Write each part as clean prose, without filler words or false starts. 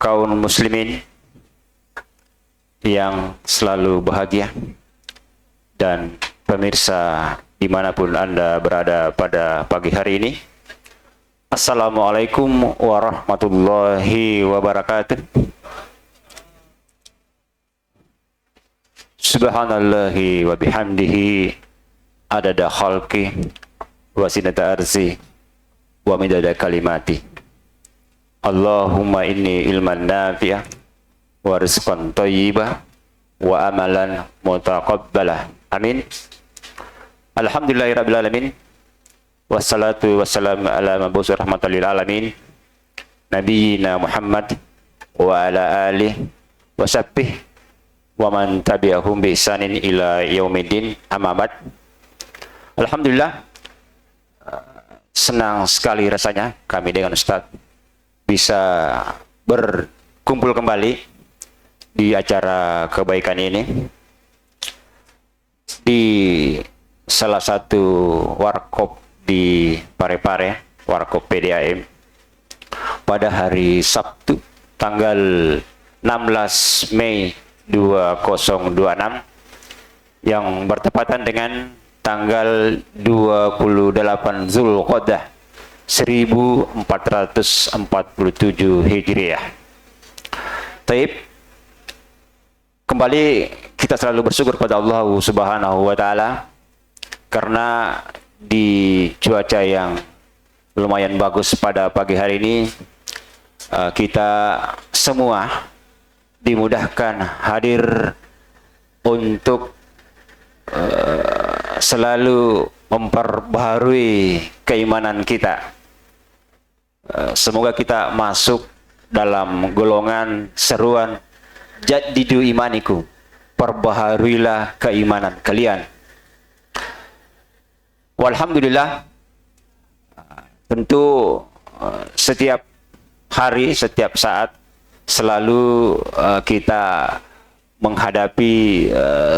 kaum muslimin yang selalu bahagia dan pemirsa dimanapun Anda berada pada pagi hari ini. Assalamualaikum warahmatullahi wabarakatuh. Subhanallahi wa bihamdihi adada khalqi wa sinata arzi wa midada kalimati. Allahumma inni ilman nafi'ah wa rizqan thayyibah wa amalan mutaqabbalah. Amin. Alhamdulillahirabbil alamin. Wassalatu wassalamu ala mab'uts rahmatan lil alamin. Nabiyyina Muhammad wa ala alihi wa sahbihi wa man tabi'ahum bi ihsanin ila yaumiddin. Amma ba'd. Alhamdulillah, senang sekali rasanya kami dengan Ustaz bisa berkumpul kembali di acara kebaikan ini di salah satu warkop di Parepare, warkop PDAM, pada hari Sabtu tanggal 16 Mei 2026 yang bertepatan dengan tanggal 28 Zulqa'dah 1447 Hijriah. Taib, kembali kita selalu bersyukur pada Allah Subhanahu wa Ta'ala karena di cuaca yang lumayan bagus pada pagi hari ini kita semua dimudahkan hadir untuk selalu memperbaharui keimanan kita. Semoga kita masuk dalam golongan seruan jaddidu imanikum, perbaharuilah keimanan kalian. Walhamdulillah, tentu setiap hari, setiap saat selalu kita menghadapi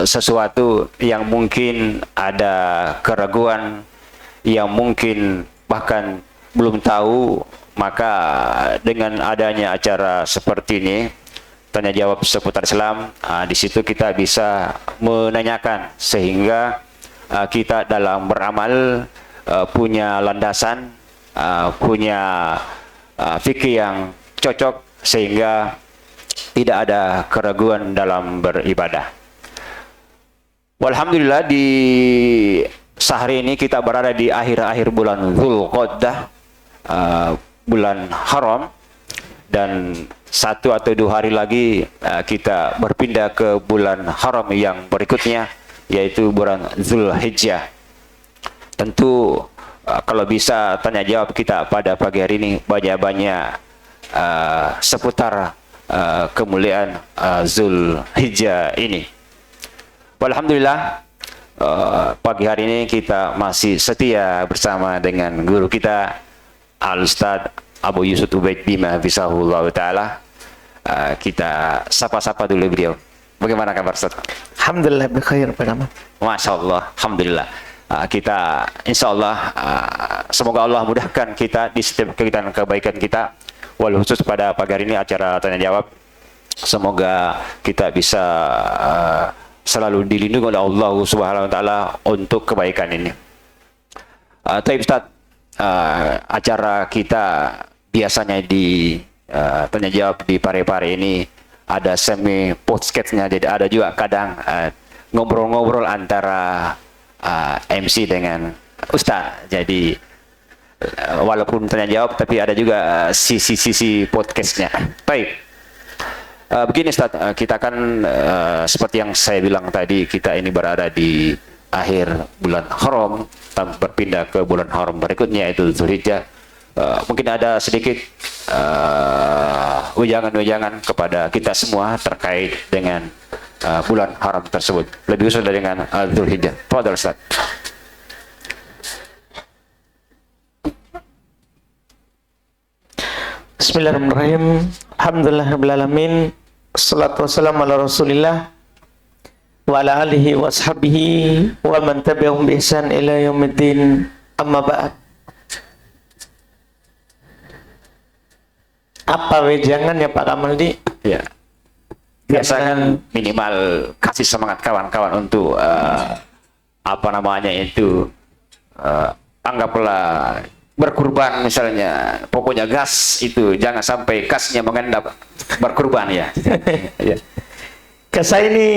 sesuatu yang mungkin ada keraguan, yang mungkin bahkan belum tahu. Maka dengan adanya acara seperti ini, tanya jawab seputar Islam, di situ kita bisa menanyakan sehingga kita dalam beramal punya landasan, punya fikih yang cocok sehingga tidak ada keraguan dalam beribadah. Walhamdulillah, di sehari ini kita berada di akhir-akhir bulan Zulqa'dah, bulan haram, dan 1 atau 2 hari lagi kita berpindah ke bulan haram yang berikutnya, yaitu bulan Zulhijjah. Tentu kalau bisa tanya jawab kita pada pagi hari ini banyak-banyak seputar kemuliaan Zulhijjah ini. Walhamdulillah, pagi hari ini kita masih setia bersama dengan guru kita Al-Ustaz Abu Yusuf Ubaid Bima Hafizahullah Ta'ala. Kita sapa-sapa dulu beliau. Bagaimana kabar Ustaz? Alhamdulillah bikhair Pak Ahmad. Masya Allah, Alhamdulillah. Kita insya Allah semoga Allah mudahkan kita di setiap kegiatan kebaikan kita. Walau khusus pada pagi hari ini acara tanya jawab, semoga kita bisa selalu dilindungi oleh Allah Subhanahu wa Ta'ala untuk kebaikan ini. Taib Ustaz, acara kita biasanya di tanya jawab di Parepare ini ada semi podcastnya, jadi ada juga kadang ngobrol-ngobrol antara MC dengan Ustaz. Jadi walaupun tanya jawab tapi ada juga sisi podcastnya. Baik, begini Ustaz, kita kan seperti yang saya bilang tadi, kita ini berada di akhir bulan haram, berpindah ke bulan haram berikutnya yaitu Zulhijjah. Mungkin ada sedikit wejangan-wejangan kepada kita semua terkait dengan bulan haram tersebut, lebih khusus dengan Zulhijjah. Fadhal Ustaz. Bismillahirrahmanirrahim. Alhamdulillahirabbil alamin. Wassalatu wassalamu ala Rasulillah wa ala alihi wa ashabihi wa man tabi'ahum bi ihsan ila yaumiddin. Amma ba'd. Apa wejangannya Pak Kamaldi? Ya. Biasa kan minimal kasih semangat kawan-kawan untuk apa namanya itu anggaplah berkurban misalnya. Pokoknya gas itu jangan sampai kasnya mengendap berkurban ya. Ya. Ke saya ini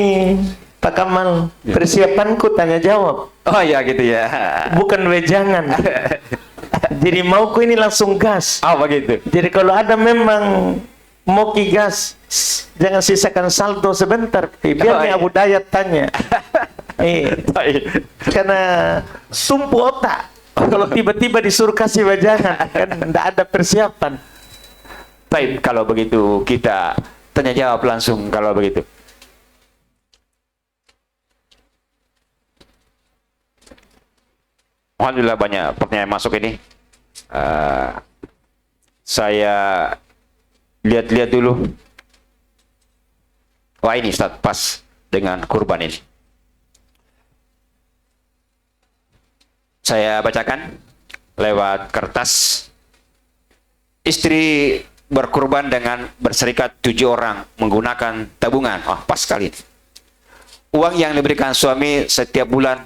Pak Kamal, persiapanku tanya jawab. Oh ya gitu ya. Bukan wejangan. Jadi mauku ini langsung gas. Oh begitu. Jadi kalau ada memang mau ki gas, jangan sisakan saldo sebentar. Biar nih iya. Abu Dayat tanya. Karena tumpu otak. Kalau tiba-tiba disuruh kasih wejangan, kan tidak ada persiapan. Baik, kalau begitu kita tanya jawab langsung kalau begitu. Alhamdulillah banyak pertanyaan masuk ini. Saya lihat-lihat dulu. Wah ini Ustaz, pas dengan kurban ini. Saya bacakan lewat kertas. Istri berkurban dengan berserikat 7 orang menggunakan tabungan. Oh, pas sekali. Uang yang diberikan suami setiap bulan.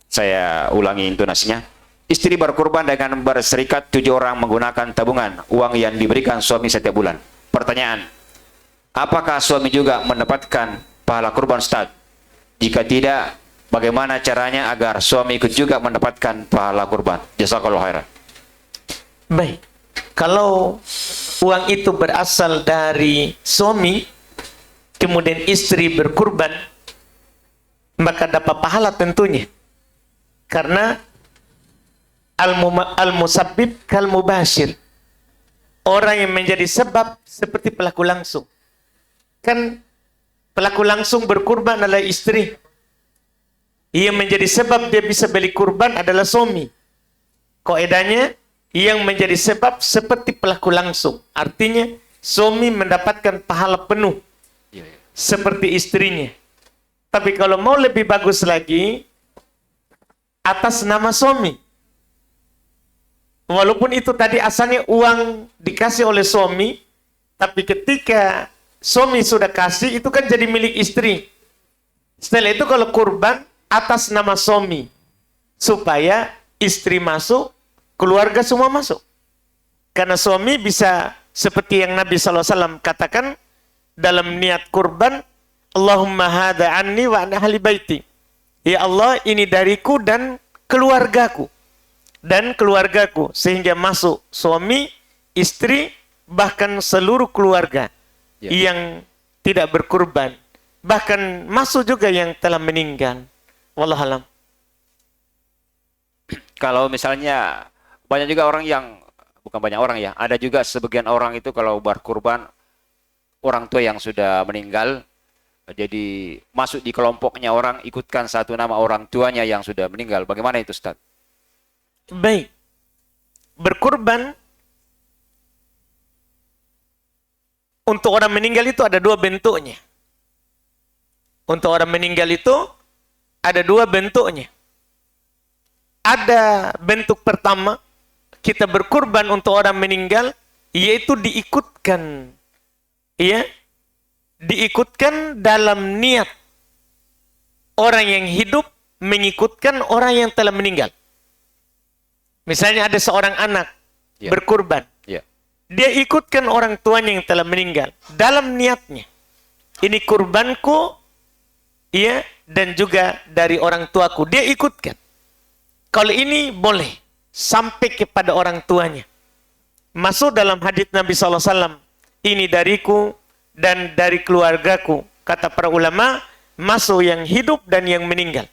Saya ulangi intonasinya. Istri berkurban dengan berserikat 7 orang menggunakan tabungan. Uang yang diberikan suami setiap bulan. Pertanyaan. Apakah suami juga mendapatkan pahala kurban Ustaz? Jika tidak, bagaimana caranya agar suami ikut juga mendapatkan pahala kurban? Jazakallahu khairan. Baik. Kalau uang itu berasal dari suami, kemudian istri berkurban, maka dapat pahala tentunya. Karena al-musabbib kal mubashir. Orang yang menjadi sebab seperti pelaku langsung. Kan pelaku langsung berkurban adalah istri. Yang menjadi sebab dia bisa beli kurban adalah suami. Kaidahnya yang menjadi sebab seperti pelaku langsung. Artinya suami mendapatkan pahala penuh seperti istrinya. Tapi kalau mau lebih bagus lagi, atas nama suami. Walaupun itu tadi asalnya uang dikasih oleh suami, tapi ketika suami sudah kasih, itu kan jadi milik istri. Setelah itu kalau kurban, atas nama suami. Supaya istri masuk, keluarga semua masuk. Karena suami bisa, seperti yang Nabi SAW katakan, dalam niat kurban, Allahumma hadha anni wa an ahli baiti. Ya Allah, ini dariku dan keluargaku. Dan keluargaku. Sehingga masuk suami, istri, bahkan seluruh keluarga yang tidak berkurban. Bahkan masuk juga yang telah meninggal. Wallahualam. Kalau misalnya banyak juga orang yang, bukan banyak orang ya, ada juga sebagian orang itu kalau berkurban, orang tua yang sudah meninggal, jadi masuk di kelompoknya orang, ikutkan satu nama orang tuanya yang sudah meninggal. Bagaimana itu Ustaz? Baik. Berkurban untuk orang meninggal itu ada 2 bentuknya. Untuk orang meninggal itu ada 2 bentuknya. Ada bentuk pertama, kita berkurban untuk orang meninggal, yaitu diikutkan. Ya, diikutkan dalam niat orang yang hidup mengikutkan orang yang telah meninggal. Misalnya ada seorang anak berkurban. Dia ikutkan orang tuanya yang telah meninggal dalam niatnya. Ini kurbanku, ya, dan juga dari orang tuaku. Dia ikutkan. Kalau ini boleh sampai kepada orang tuanya. Masuk dalam hadits Nabi SAW. Ini dariku dan dari keluargaku. Kata para ulama, masuk yang hidup dan yang meninggal.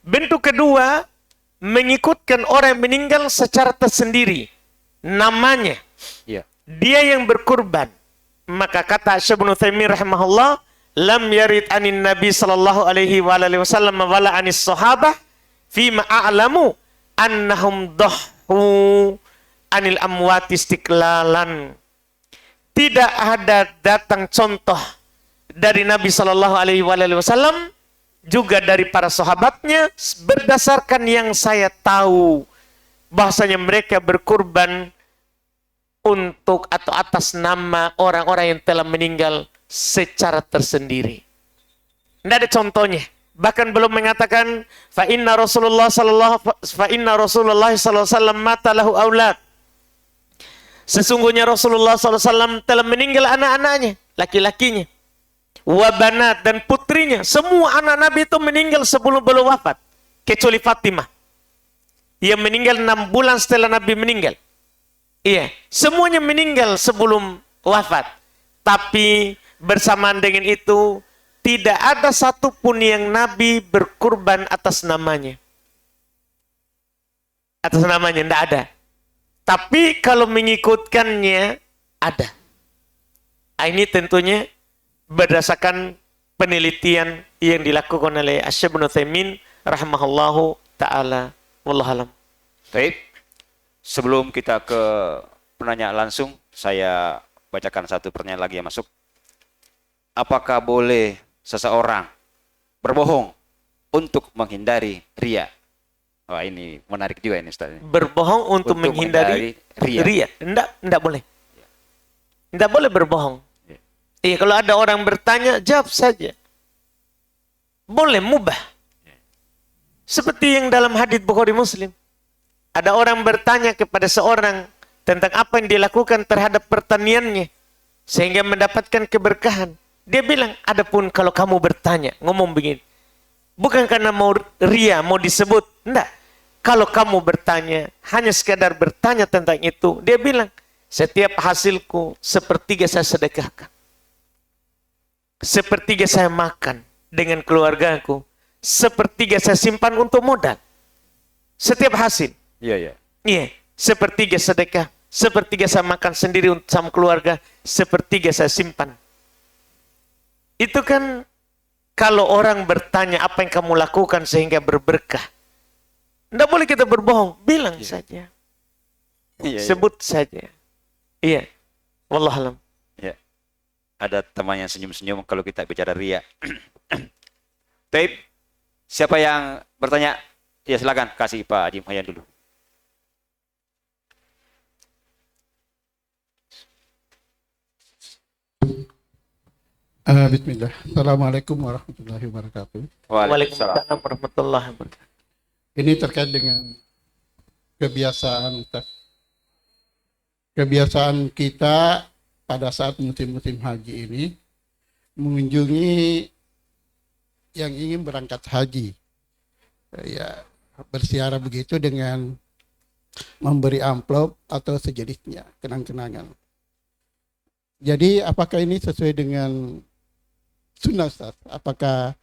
Bentuk kedua, mengikutkan orang yang meninggal secara tersendiri. Namanya. Dia yang berkurban. Maka kata Syekh Ibnu Utsaimin rahimahullah, lam yarid anin Nabi sallallahu alaihi wasallam wala anis sahabah fima a'lamu annahum dhahu anil amwati istiqlalan. Tidak ada datang contoh dari Nabi sallallahu alaihi wasallam juga dari para sahabatnya berdasarkan yang saya tahu bahasanya mereka berkurban untuk atau atas nama orang-orang yang telah meninggal secara tersendiri. Tidak ada contohnya. Bahkan belum mengatakan fa inna Rasulullah sallallahu alaihi wasallam mata lahu aulad. Sesungguhnya Rasulullah SAW telah meninggal anak-anaknya, laki-lakinya, wabanat dan putrinya. Semua anak Nabi itu meninggal sebelum belum wafat, kecuali Fatimah. Ia meninggal 6 bulan setelah Nabi meninggal. Iya, semuanya meninggal sebelum wafat. Tapi bersamaan dengan itu, tidak ada satupun yang Nabi berkurban atas namanya. Atas namanya, tidak ada. Tapi kalau mengikutkannya, ada. Ini tentunya berdasarkan penelitian yang dilakukan oleh Asy-Syaikh Ibnu Utsaimin rahimahullahu taala. Wallahualam. Baik. Sebelum kita ke penanya langsung, saya bacakan satu pertanyaan lagi yang masuk. Apakah boleh seseorang berbohong untuk menghindari riya? Wah, ini menarik juga ini Ustaz. Berbohong untuk menghindari riya. Enggak boleh. Enggak boleh berbohong. Iya, kalau ada orang bertanya, jawab saja. Boleh, mubah. Seperti yang dalam hadits Bukhari Muslim. Ada orang bertanya kepada seorang tentang apa yang dilakukan terhadap pertaniannya sehingga mendapatkan keberkahan. Dia bilang, adapun kalau kamu bertanya, ngomong begini, bukan karena mau ria, mau disebut, enggak. Kalau kamu bertanya, hanya sekadar bertanya tentang itu, dia bilang, setiap hasilku sepertiga saya sedekahkan. Sepertiga saya makan dengan keluargaku. Sepertiga saya simpan untuk modal. Setiap hasil. Iya. Iya, sepertiga sedekah. Sepertiga saya makan sendiri sama keluarga. Sepertiga saya simpan. Itu kan kalau orang bertanya apa yang kamu lakukan sehingga berberkah. Tidak boleh kita berbohong, bilang saja. Sebut saja. Iya. Wallahualam. Ya. Ada teman yang senyum-senyum kalau kita bicara riya. Baik. Siapa yang bertanya? Ya silakan, kasih Pak Haji Muhayyan dulu. Bismillah. Assalamualaikum warahmatullahi wabarakatuh. Waalaikumsalam warahmatullahi wabarakatuh. Ini terkait dengan kebiasaan Ustaz. Kebiasaan kita pada saat musim-musim haji ini mengunjungi yang ingin berangkat haji. Ya, bersiara begitu dengan memberi amplop atau sejenisnya, kenang-kenangan. Jadi apakah ini sesuai dengan sunnah Ustaz? Apakah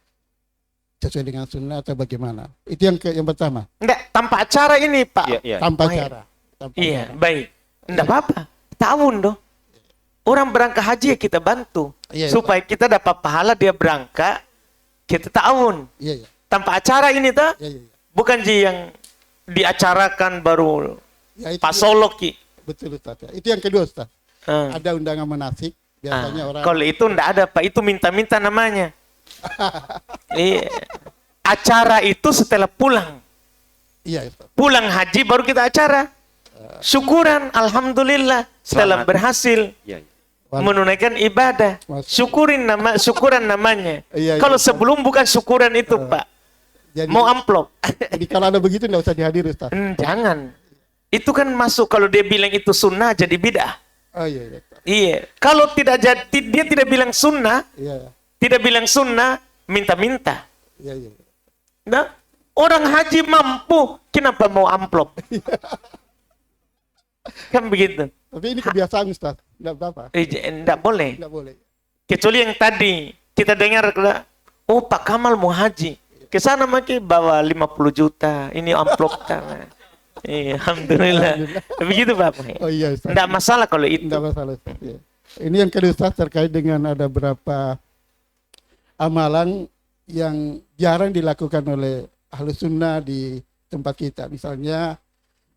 sesuai dengan sunnah atau bagaimana? Itu yang pertama. Enggak, tanpa acara ini Pak. Iya. Tanpa cara. Iya, baik. Enggak apa-apa. Tahun dong. Orang berangkat haji ya kita bantu. Iya, supaya kita dapat pahala dia berangkat, kita tahun. Iya. Tanpa acara ini tak? Iya. Bukan yang diacarakan baru Ya, itu Pak Soloki. betul Ustaz. Ya. Itu yang kedua Ustaz. Ada undangan manasik. Biasanya orang. Kalau itu enggak ada Pak, itu minta-minta namanya. Iya. Acara itu setelah pulang. Iya Ustaz. Pulang haji baru kita acara. Syukuran, alhamdulillah setelah Selamat. berhasil Iya. menunaikan ibadah. Syukuran namanya. Iya, Kalau iya. sebelum bukan syukuran itu, Pak. Jadi, Mau amplop. jadi kalau ada begitu nggak usah dihadiri Ustaz. Jangan. Itu kan masuk kalau dia bilang itu sunnah jadi bid'ah. Oh iya Ustaz. Iya. Kalau tidak jadi dia tidak bilang sunnah, Iya. tidak bilang sunnah, minta-minta. Iya. Nah, orang haji mampu, kenapa mau amplop? Kan begitu. Tapi ini kebiasaan Ustaz. Nggak apa-apa. Enggak boleh. Nggak boleh. Kecuali yang tadi kita dengar, oh Pak Kamal mau haji. Ke sana maki bawa 50 juta. Ini amplop tangan. Alhamdulillah. Begitu Pak. Oh iya Ustaz. Enggak masalah kalau itu. Nggak masalah Ustaz. Ya. Ini yang kedua Ustaz terkait dengan ada beberapa amalan yang jarang dilakukan oleh ahlu sunnah di tempat kita. Misalnya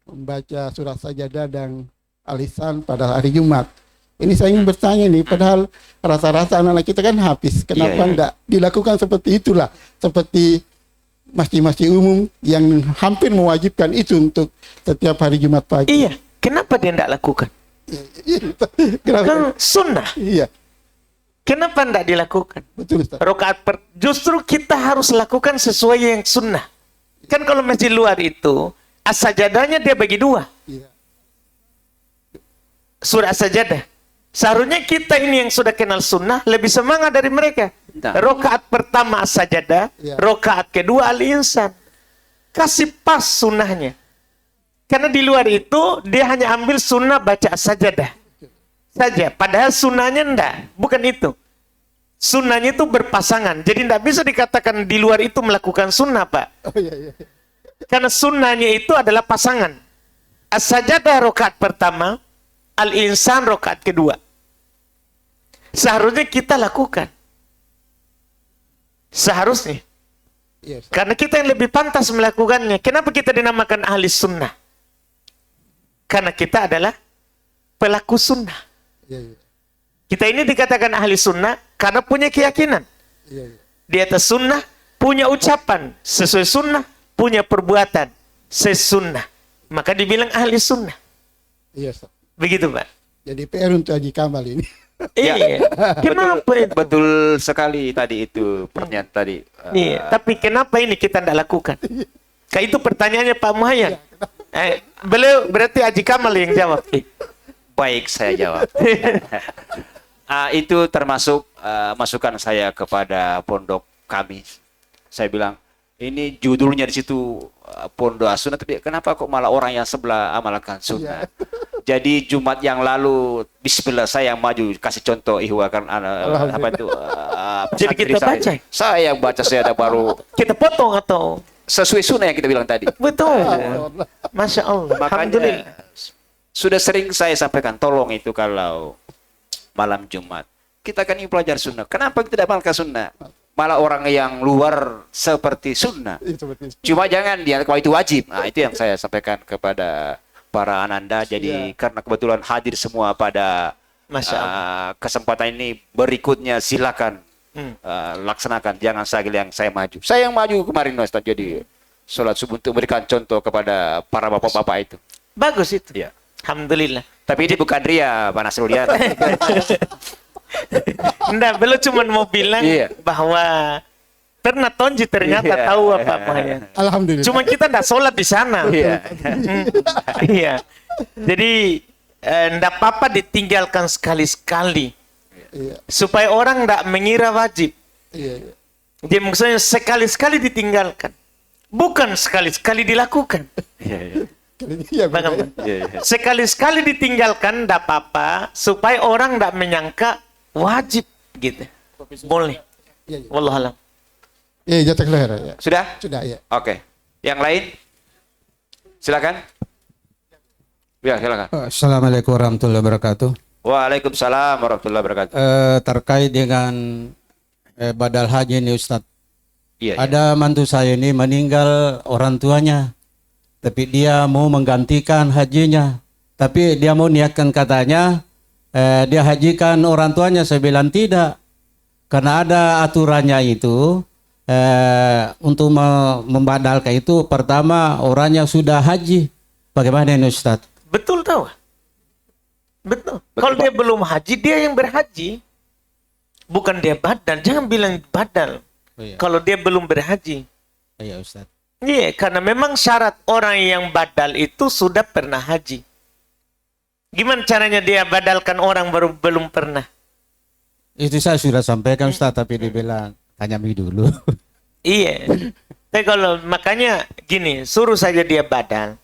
membaca surat sajadah dan alisan pada hari Jumat. Ini saya ingin bertanya nih, padahal rata-rata anak-anak kita kan hafiz. Kenapa enggak dilakukan seperti itulah? Seperti masjid-masjid umum yang hampir mewajibkan itu untuk setiap hari Jumat pagi. Iya, kenapa dia enggak lakukan? Kenapa? Kan sunnah. Iya, Kenapa tidak dilakukan? betul Ustaz. Justru kita harus lakukan sesuai yang sunnah. Kan kalau masjid luar itu, as-sajadahnya dia bagi dua. Iya. Surah as-sajadah. Seharusnya kita ini yang sudah kenal sunnah lebih semangat dari mereka. Nah. Rokaat pertama as-sajadah, Ya. rokaat kedua al-insan. Kasih pas sunnahnya. Karena di luar itu dia hanya ambil sunnah baca as-sajadah saja. Padahal sunnahnya enggak, bukan itu. Sunnahnya itu berpasangan. Jadi enggak bisa dikatakan di luar itu melakukan sunnah, Pak. Oh iya, iya. Karena sunnahnya itu adalah pasangan. As-sajadah rokaat pertama, al-insan rokaat kedua. Seharusnya kita lakukan. Seharusnya. Iya, Ustaz. Karena kita yang lebih pantas melakukannya. Kenapa kita dinamakan ahli sunnah? Karena kita adalah pelaku sunnah. Iya, iya. Kita ini dikatakan ahli sunnah karena punya keyakinan. Iya, iya. Di atas sunnah, punya ucapan sesuai sunnah, punya perbuatan sesunnah. Maka dibilang ahli sunnah. Iya, Ustaz. Begitu, Pak. Jadi PR untuk Haji Kamal ini. Iya. Kenapa itu? Betul sekali tadi itu pernyataan tadi. Iya. Tapi kenapa ini kita tidak lakukan? Kayak itu pertanyaannya Pak Muhayyan. Beliau berarti Haji Kamal yang jawab. Baik, saya jawab. Itu termasuk masukan saya kepada pondok kami. Saya bilang, ini judulnya di situ pondok sunnah, tapi kenapa kok malah orang yang sebelah amalkan sunnah? Jadi Jumat yang lalu, Bismillah saya yang maju kasih contoh ihwakan apa itu? Jadi kita baca. Saya baca, saya ada baru Kita potong atau? sesuai sunnah yang kita bilang tadi. Betul. Masya Allah. Alhamdulillah. Makanya sudah sering saya sampaikan, tolong itu kalau malam Jumat kita kan ini pelajar sunnah. Kenapa kita tidak amalkan sunnah? Malah orang yang luar seperti sunnah. Iya, seperti itu. Cuma jangan dia kalau itu wajib. Nah, itu yang saya sampaikan kepada para ananda. Jadi karena kebetulan hadir semua pada Masya Allah. kesempatan ini, berikutnya silakan laksanakan. Jangan saya yang saya maju. Saya yang maju kemarin Ustaz, jadi sholat subuh untuk memberikan contoh kepada para bapak-bapak itu. Bagus itu. Ya. Alhamdulillah. Tapi ini bukan ria, Pak Nasrulian. Enggak, beliau cuma mau bilang Iya. bahwa pernah tonji ternyata Iya. tahu apa Muhayyan. Alhamdulillah. Cuma kita enggak sholat di sana. Iya. Iya. Jadi enggak apa-apa ditinggalkan sekali-sekali. Iya, Supaya orang enggak mengira wajib. iya, iya. Dia maksudnya sekali-sekali ditinggalkan. Bukan sekali-sekali dilakukan. Iya. Iya, Bagaimana? Iya. Sekali-sekali ditinggalkan enggak apa-apa supaya orang enggak menyangka wajib gitu. Boleh. Iya, iya. Wallahualam. Iya, jazakallah khair, ya. Sudah? Sudah, ya. Oke. Yang lain? Silakan. Ya, silakan. Assalamualaikum warahmatullahi wabarakatuh. Waalaikumsalam warahmatullahi wabarakatuh. Terkait dengan badal haji ini Ustadz. Iya. Ada mantu saya ini meninggal orang tuanya, tapi dia mau menggantikan hajinya. Tapi dia mau niatkan katanya, dia hajikan orang tuanya. Saya bilang tidak, karena ada aturannya itu. Untuk membadalkan itu pertama orangnya sudah haji. Bagaimana ini Ustadz? Betul tahu? Betul. Kalau Pak. dia belum haji, dia yang berhaji. Bukan dia badal. Jangan bilang badal. Oh, iya. Kalau dia belum berhaji. Iya Ustadz. Iya, karena memang syarat orang yang badal itu sudah pernah haji. Gimana caranya dia badalkan orang baru belum pernah? Itu saya sudah sampaikan Ustadz, tapi dia bilang tanya Mi dulu. Iya. Tapi kalau makanya gini, suruh saja dia badal.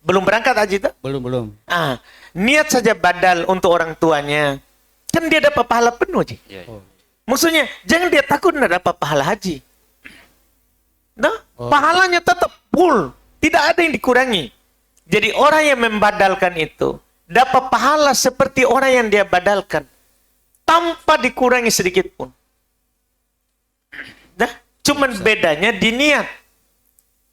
Belum berangkat haji tuh? belum. Niat saja badal untuk orang tuanya. Kan dia dapat pahala penuh, Ji. Iya. Maksudnya, jangan dia takut nggak dapat pahala haji. Nah, pahalanya tetap full. Tidak ada yang dikurangi. Jadi orang yang membadalkan itu dapat pahala seperti orang yang dia badalkan. Tanpa dikurangi sedikit pun. Nah, cuman bedanya di niat.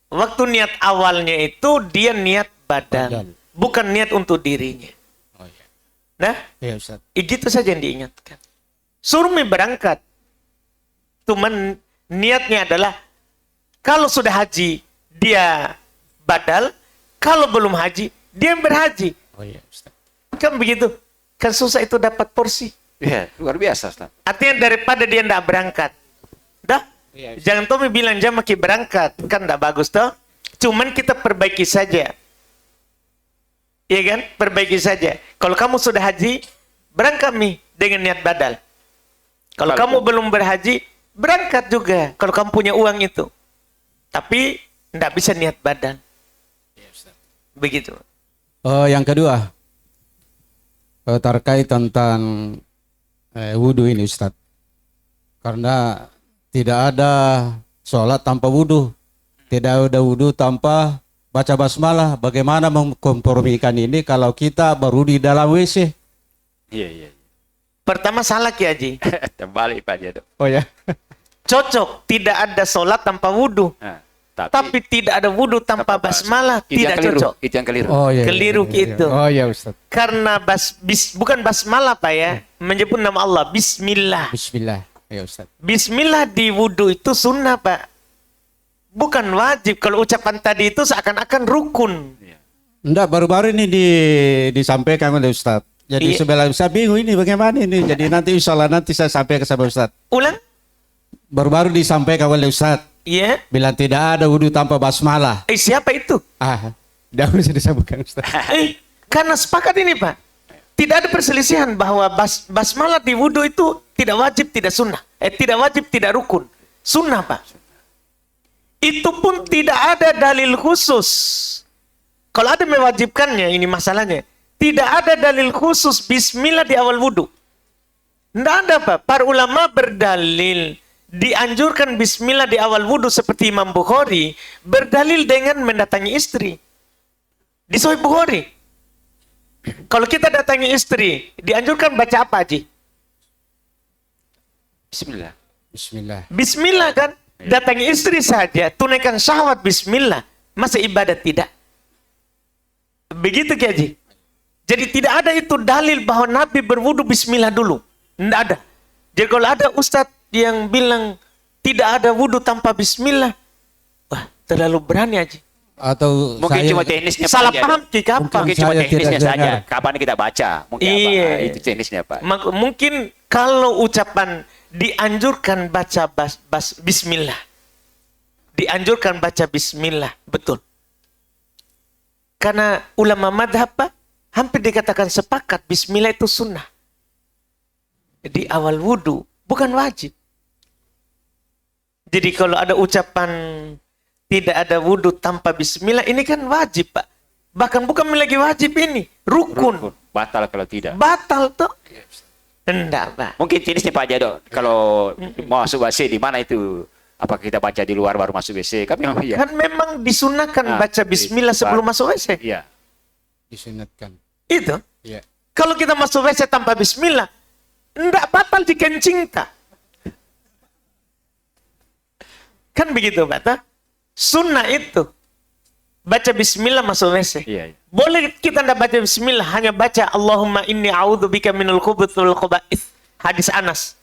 Waktu niat awalnya itu dia niat badal. Bukan niat untuk dirinya. Oh iya. Nah, Iya Ustadz. gitu saja yang diingatkan. Suruh berangkat. Cuman niatnya adalah kalau sudah haji dia badal, kalau belum haji dia berhaji. Oh iya Ustadz. Kan begitu. Kan susah itu dapat porsi. Ya, luar biasa, Ustaz. Artinya daripada dia tidak berangkat. Dah. Jangan Tommy bilang jam maki berangkat. Kan tidak bagus toh. Cuman kita perbaiki saja. Iya kan? Perbaiki saja. Kalau kamu sudah haji, berangkat nih dengan niat badal. Kalau kamu belum berhaji, berangkat juga. Kalau kamu punya uang itu. Tapi tidak bisa niat badal. Begitu. Yang kedua, terkait tentang wudhu ini Ustaz. Karena tidak ada sholat tanpa wudhu. Tidak ada wudhu tanpa baca basmalah. Bagaimana mengkompromikan ini kalau kita baru di dalam WC? Iya. Pertama salah Ki Haji. Terbalik Pak Jado. Oh ya. Cocok, tidak ada sholat tanpa wudhu. Nah, Tapi tidak ada wudhu tanpa basmalah, tidak cocok. Itu yang keliru. Oh iya. Keliru gitu. Oh ya Ustaz. Karena bukan basmalah Pak ya, menyebut nama Allah, bismillah. Bismillah. Ya Ustaz. Bismillah di wudhu itu sunnah Pak. Bukan wajib. Kalau ucapan tadi itu seakan-akan rukun. Enggak, baru-baru ini disampaikan oleh Ustaz. Jadi sebelah saya bingung ini bagaimana ini. Jadi nanti insya Allah nanti saya sampaikan sama Ustaz. Ulang? Baru-baru disampaikan oleh Ustaz. Iya. Bilang tidak ada wudhu tanpa basmalah. Siapa itu? Dah bisa disambungkan Ustaz. Karena sepakat ini Pak. Tidak ada perselisihan bahwa basmalah di wudhu itu tidak wajib, tidak sunnah. Tidak wajib, tidak rukun. Sunnah Pak. Itu pun tidak ada dalil khusus. Kalau ada mewajibkannya, ini masalahnya. Tidak ada dalil khusus bismillah di awal wudhu. Tidak ada Pak. Para ulama berdalil dianjurkan bismillah di awal wudhu seperti Imam Bukhari berdalil dengan mendatangi istri. Di Sahih Bukhari. Kalau kita datangi istri, dianjurkan baca apa Haji? Bismillah. Bismillah. Bismillah kan? Datangi istri saja, tunaikan syahwat bismillah. Masa ibadat tidak? Begitu Ki Haji. Jadi tidak ada itu dalil bahwa Nabi berwudu bismillah dulu. Tidak ada. Jadi kalau ada ustadz yang bilang tidak ada wudu tanpa bismillah, wah terlalu berani Haji. Atau Mungkin saya, cuma teknisnya Salah Pak paham Ki, kapan? Mungkin cuma saya teknisnya tidak saja. dengar. Kapan kita baca? Mungkin Iya. apa? Itu teknisnya Pak. Mungkin kalau ucapan dianjurkan baca bismillah. Dianjurkan baca bismillah. Betul. Karena ulama madhab Pak, hampir dikatakan sepakat bismillah itu sunnah. Di awal wudhu, bukan wajib. Jadi kalau ada ucapan tidak ada wudhu tanpa bismillah, ini kan wajib Pak. Bahkan bukan lagi wajib ini, rukun. Batal kalau tidak. Batal tuh. Enggak Pak. Mungkin jenisnya Pak Jado. Kalau mau masuk WC di mana itu? Apa kita baca di luar baru masuk WC? Kami memang iya. Kan memang disunahkan baca bismillah sebelum masuk WC. Iya. disunatkan. Itu. Iya. Kalau kita masuk WC tanpa bismillah, enggak batal dikencing tak? Kan begitu Pak. Ta? Sunnah itu. Baca bismillah masuk WC. Iya. Boleh kita tidak baca bismillah, hanya baca Allahumma inni a'udzubika minal khubuthi wal khaba'ith. Hadis Anas.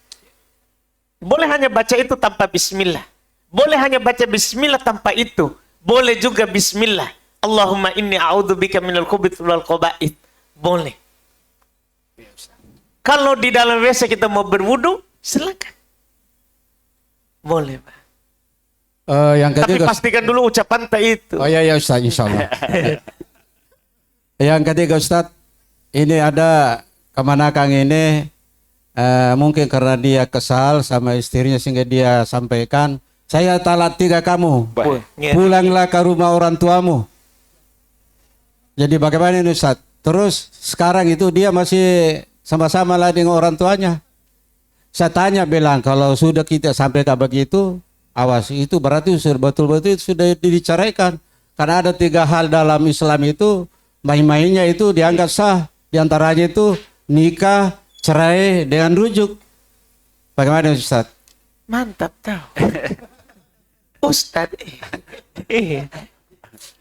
Boleh hanya baca itu tanpa bismillah. Boleh hanya baca bismillah tanpa itu. Boleh juga bismillah. Allahumma inni a'udzubika minal khubuthi wal khaba'ith. Boleh. Kalau di dalam WC kita mau berwudu, silakan. Boleh, Pak. Yang Tapi ketiga, pastikan dulu ucapan tak itu. oh ya Ustaz, insya Allah. Yang ketiga Ustaz, ini ada kemanakang ini mungkin karena dia kesal sama istrinya sehingga dia sampaikan, saya talak 3 kamu, pulanglah ke rumah orang tuamu. Jadi bagaimana ini Ustaz? Terus sekarang itu dia masih sama-sama lah dengan orang tuanya. Saya tanya bilang, kalau sudah kita sampai ke begitu, awas, itu berarti betul-betul itu sudah diceraikan. Karena ada 3 hal dalam Islam itu, main-mainnya itu dianggap sah. Di antaranya itu nikah, cerai dengan rujuk. Bagaimana Ustaz? Mantap tahu. Ustadz. Iya.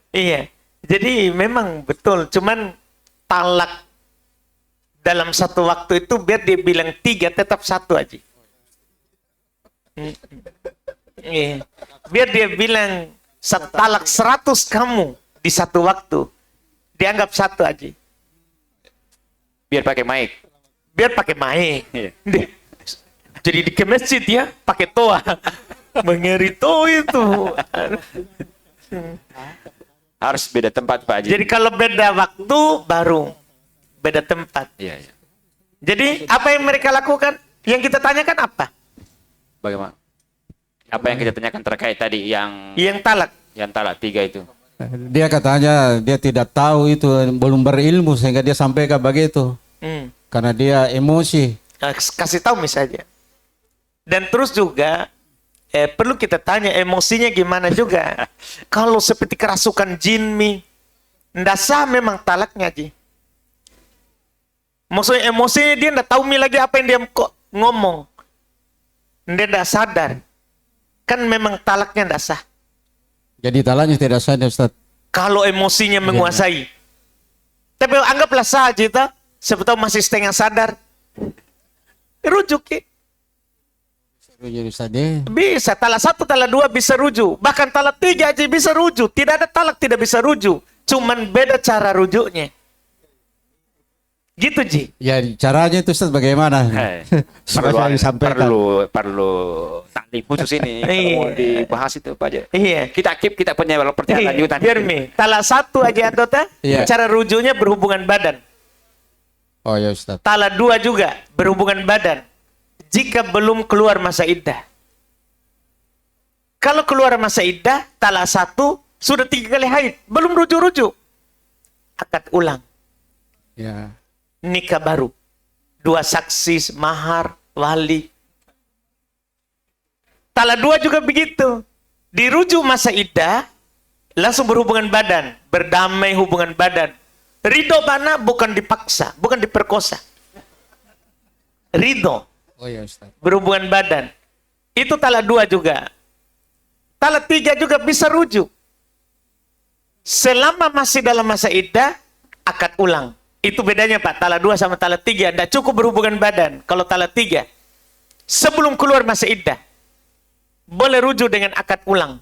Iya. Jadi memang betul. Cuman talak dalam satu waktu itu biar dia bilang 3 tetap 1 aja. Iya. Biar dia bilang talak 100 kamu di satu waktu. Dianggap 1 aja. Biar pakai mic. Biar pakai mic. Iya. Jadi di ke masjid ya pakai toa. Mengeri toa itu. Harus beda tempat Pak Haji. Jadi kalau beda waktu baru beda tempat. Iya, iya. Jadi apa yang mereka lakukan? Yang kita tanyakan apa? Bagaimana? Apa yang kita tanyakan terkait tadi yang Yang talak. talak 3 itu? Dia katanya dia tidak tahu itu, belum berilmu sehingga dia sampaikan begitu. Karena dia emosi. Nah, kasih tahu misalnya. Dan terus juga perlu kita tanya emosinya gimana juga. Kalau seperti kerasukan jin mi, ndak sah memang talaknya Ji. Maksudnya emosinya dia ndak tahu mi lagi apa yang dia kok ngomong. Dia ndak sadar. Kan memang talaknya ndak sah. Jadi talaknya tidak sah Ustaz. Kalau emosinya menguasai. Tapi anggaplah sah kita, siapa tahu masih setengah sadar. Rujuk Ki. Jadi Ustaz deh. Bisa, talak 1, talak 2 bisa rujuk. Bahkan talak 3 aja bisa rujuk. Tidak ada talak tidak bisa rujuk. Cuman beda cara rujuknya. Gitu Ji. Ya caranya itu Ustaz bagaimana? Seperti yang disampaikan. perlu taklim khusus ini. Kalau mau dibahas itu Pak Haji. Iya. Kita keep, kita punya pertanyaan lanjutan. Biar mi. Talak 1 aja Dota, Iya. cara rujuknya berhubungan badan. Oh ya Ustaz. Talak 2 juga berhubungan badan. Jika belum keluar masa iddah. Kalau keluar masa iddah, talak 1 sudah 3 kali haid, belum rujuk-rujuk. Akad ulang, Ya. nikah baru. 2 saksi, mahar, wali. Talak 2 juga begitu. Dirujuk masa iddah, langsung berhubungan badan, berdamai hubungan badan. Ridho mana bukan dipaksa, bukan diperkosa. Ridho. Oh ya Ustaz. Berhubungan badan. Itu talak 2 juga. Talak 3 juga bisa rujuk. Selama masih dalam masa iddah, akad ulang. Itu bedanya Pak, talak 2 sama talak 3. Tidak cukup berhubungan badan. Kalau talak 3, sebelum keluar masa iddah, boleh rujuk dengan akad ulang.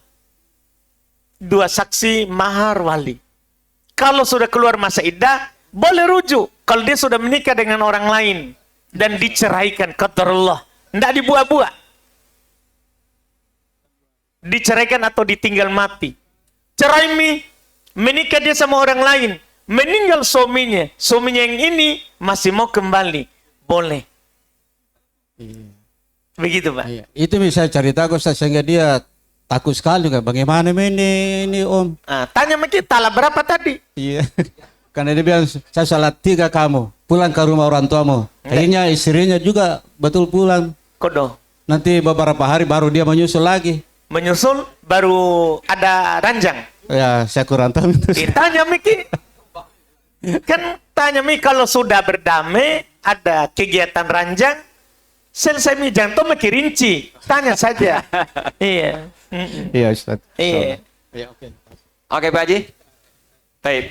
2 saksi, mahar, wali. Kalau sudah keluar masa iddah, boleh rujuk. Kalau dia sudah menikah dengan orang lain dan diceraikan, qadarullah, tidak dibuat-buat. Diceraikan atau ditinggal mati. Cerai mi, menikah dia sama orang lain, meninggal suaminya. Suaminya yang ini masih mau kembali, boleh. Begitu Pak. Iya. Itu bisa cerita Ustaz sehingga dia takut sekali kan. Bagaimana ini Om? Nah, tanya Maki, talak berapa tadi? Iya. Karena dia bilang saya salat 3 kamu, pulang ke rumah orang tuamu. Akhirnya istrinya juga betul pulang. Kodo. Nanti beberapa hari baru dia menyusul lagi. Menyusul baru ada ranjang. Ya saya kurang tahu itu. Ditanya Miki. Kan tanya Mi, kalau sudah berdamai, ada kegiatan ranjang, selesai Mi, jangan tuh Miki rinci. Tanya saja. Iya. Iya Ustaz. Iya. Iya oke. Oke Pak Haji. Baik.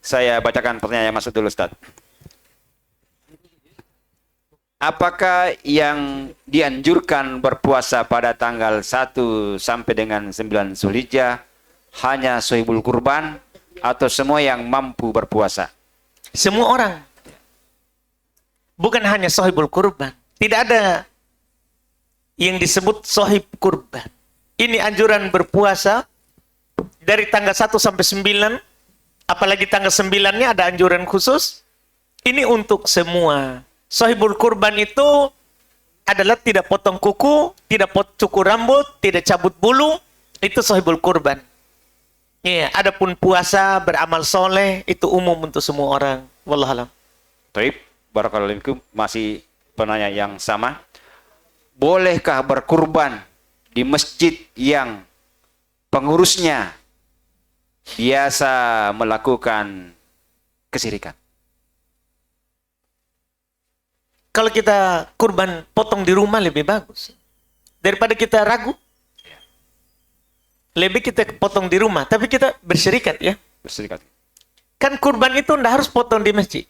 Saya bacakan pertanyaan yang masuk dulu Ustaz. Apakah yang dianjurkan berpuasa pada tanggal 1 sampai dengan 9 Zulhijjah hanya sohibul kurban atau semua yang mampu berpuasa? Semua orang. Bukan hanya sohibul kurban. Tidak ada yang disebut sohib kurban. Ini anjuran berpuasa dari tanggal 1 sampai 9. Apalagi tanggal 9-nya ada anjuran khusus. Ini untuk semua. Sohibul kurban itu adalah tidak potong kuku, tidak cukur rambut, tidak cabut bulu. Itu sohibul kurban. Iya, adapun puasa, beramal soleh, itu umum untuk semua orang. Wallahualam. Baik, barakallahu fikum. Masih penanya yang sama. Bolehkah berkurban di masjid yang pengurusnya biasa melakukan kesyirikan? Kalau kita kurban potong di rumah lebih bagus. Daripada kita ragu. Lebih kita potong di rumah. Tapi kita berserikat ya. Berserikat. Kan kurban itu tidak harus potong di masjid.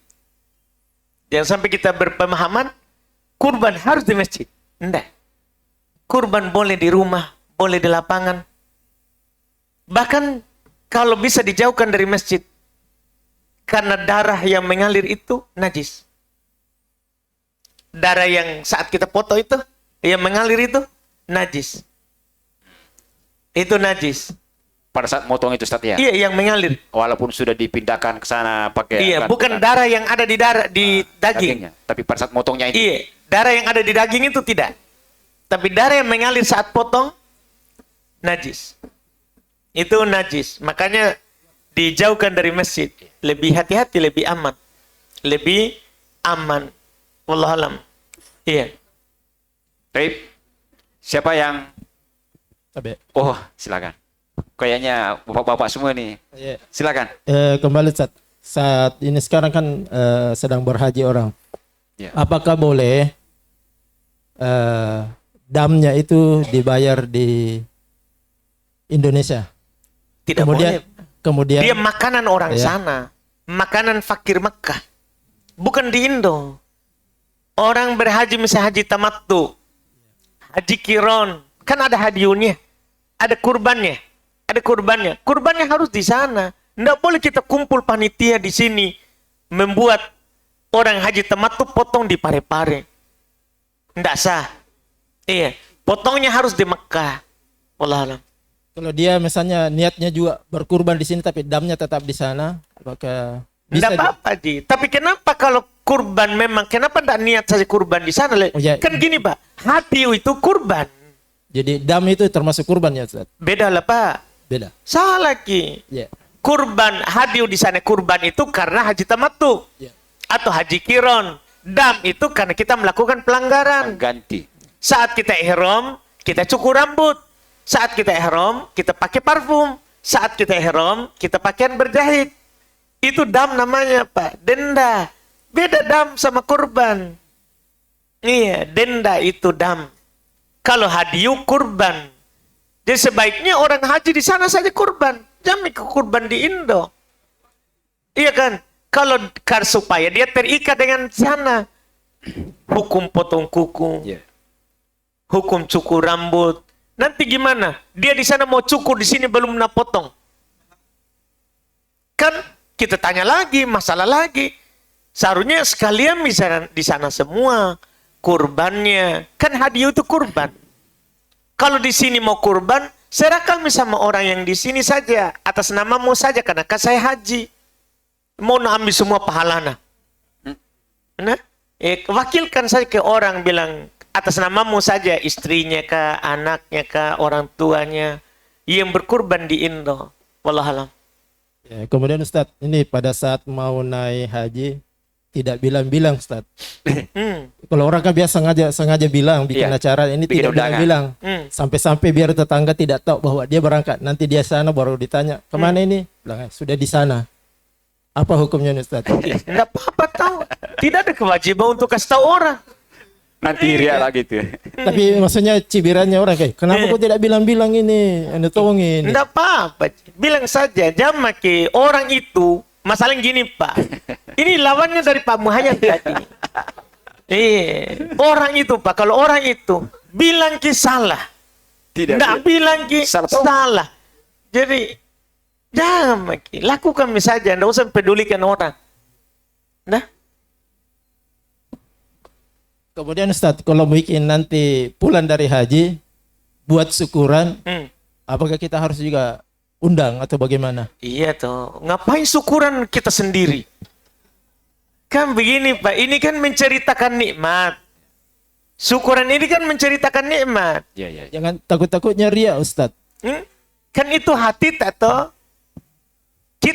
Jangan sampai kita berpemahaman kurban harus di masjid. Tidak. Kurban boleh di rumah, boleh di lapangan. Bahkan kalau bisa dijauhkan dari masjid. Karena darah yang mengalir itu najis. darah yang saat kita foto itu, yang mengalir itu najis. Itu najis. Pada saat motong itu Ustaz ya. Iya, yang mengalir. Walaupun sudah dipindahkan ke sana pakai Iya, bukan darah yang ada di di daging. dagingnya, tapi pada saat motongnya itu. Iya, darah yang ada di daging itu tidak. Tapi darah yang mengalir saat potong najis. Itu najis. Makanya dijauhkan dari masjid. Lebih hati-hati, lebih aman. Lebih aman. Wallahualam. Iya. Baik. Siapa yang Tabe. Oh, silakan. Kayaknya bapak-bapak semua nih. Ya. Silakan. Kembali saat ini sekarang kan sedang berhaji orang. Ya. Apakah boleh damnya itu dibayar di Indonesia? Tidak kemudian, boleh. Kemudian Dia makanan orang Ya. sana. Makanan fakir Mekah. Bukan di Indo. Orang berhaji misalnya haji tamattu. Haji kiron. Kan ada hadiunnya. Ada kurbannya. Ada kurbannya. Kurbannya harus di sana. Nggak boleh kita kumpul panitia di sini. Membuat orang haji tamattu potong di Pare-Pare. Nggak sah. Iya. Potongnya harus di Mekah. Wallahualam. kalau dia misalnya niatnya juga berkurban di sini tapi damnya tetap di sana, apakah bisa? Tidak apa-apa, Ji. Tapi kenapa kalau kurban memang, kenapa tidak niat saja kurban di sana? Oh, ya. Kan gini, Pak. Hadiu itu kurban. Jadi dam itu termasuk kurban ya, Ustaz? Beda lah, Pak. Beda. Salah, Ki. Ya. Kurban, hadiu di sana kurban itu karena haji tamattu. Ya. Atau haji kiron. Dam itu karena kita melakukan pelanggaran. Ganti. Saat kita ihram, kita cukur rambut. Saat kita ihram, kita pakai parfum. Saat kita ihram, kita pakaian berjahit. Itu dam namanya, Pak. Denda. Beda dam sama kurban. Iya, denda itu dam. Kalau hadiu kurban. Jadi sebaiknya orang haji di sana saja kurban. Jangan ikut kurban di Indo. Iya kan? Kalau supaya dia terikat dengan sana. Hukum potong kuku. Ya. Hukum cukur rambut. Nanti gimana? Dia di sana mau cukur, di sini belum nak potong. Kan kita tanya lagi, masalah lagi. Seharusnya sekalian misalnya di sana semua kurbannya. Kan hadiah itu kurban. Kalau di sini mau kurban, serahkan sama orang yang di sini saja atas namamu saja karena kan saya haji. Mau nak ambil semua pahalana. Nah, wakilkan saja ke orang bilang atas namamu saja, istrinya kah, anaknya kah, orang tuanya yang berkurban di Indo. Wallahualam. Ya, kemudian Ustadz, ini pada saat mau naik haji tidak bilang-bilang Ustadz. Kalau orang kan biasa sengaja bilang bikin Iya. acara, ini Bikin tidak bilang-bilang. Sampai-sampai biar tetangga tidak tahu bahwa dia berangkat. Nanti dia sana baru ditanya, kemana ini? Bilang, sudah di sana. Apa hukumnya Ustadz? Tidak apa-apa tahu. Tidak ada kewajiban untuk kasih tahu orang. Nanti ria lagi tuh. Tapi maksudnya cibirannya orang kayak, kenapa kau tidak bilang-bilang ini? Anda tolongin. Tidak apa-apa. Bilang saja. Jangan make orang itu. Masalah gini, Pak. Ini lawannya dari Pak Muhayyad tadi. Orang itu, Pak. Kalau orang itu bilang ki salah. Tidak. Tidak bilang ki salah. Jadi jangan make. Lakukan saja. Tidak usah pedulikan orang. Nah. Kemudian Ustadz, kalau mungkin nanti pulang dari haji, buat syukuran, apakah kita harus juga undang atau bagaimana? Iya toh. Ngapain syukuran kita sendiri? Kan begini Pak, ini kan menceritakan nikmat. Syukuran ini kan menceritakan nikmat. Ya, ya. Jangan takut-takutnya ria Ustadz. Kan itu hati tak toh?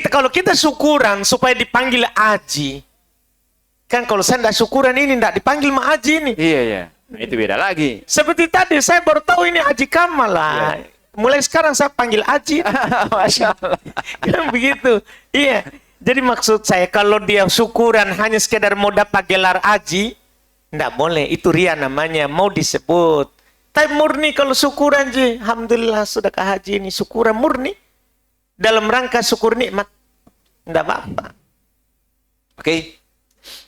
Kalau kita syukuran supaya dipanggil aji. Kan kalau saya tidak syukuran ini tidak dipanggil ma aji ini. Iya, iya. Nah, itu beda lagi. Seperti tadi saya baru tahu ini Haji Kamal lah. Mulai sekarang saya panggil Aji. Masya Allah. Kan begitu. Iya. Jadi maksud saya kalau dia syukuran hanya sekedar mau dapat gelar Aji, tidak boleh. Itu ria namanya. Mau disebut. Tapi murni kalau syukuran Ji. Alhamdulillah sudah ke haji ini. Syukuran murni. Dalam rangka syukur nikmat. Tidak apa-apa. Oke.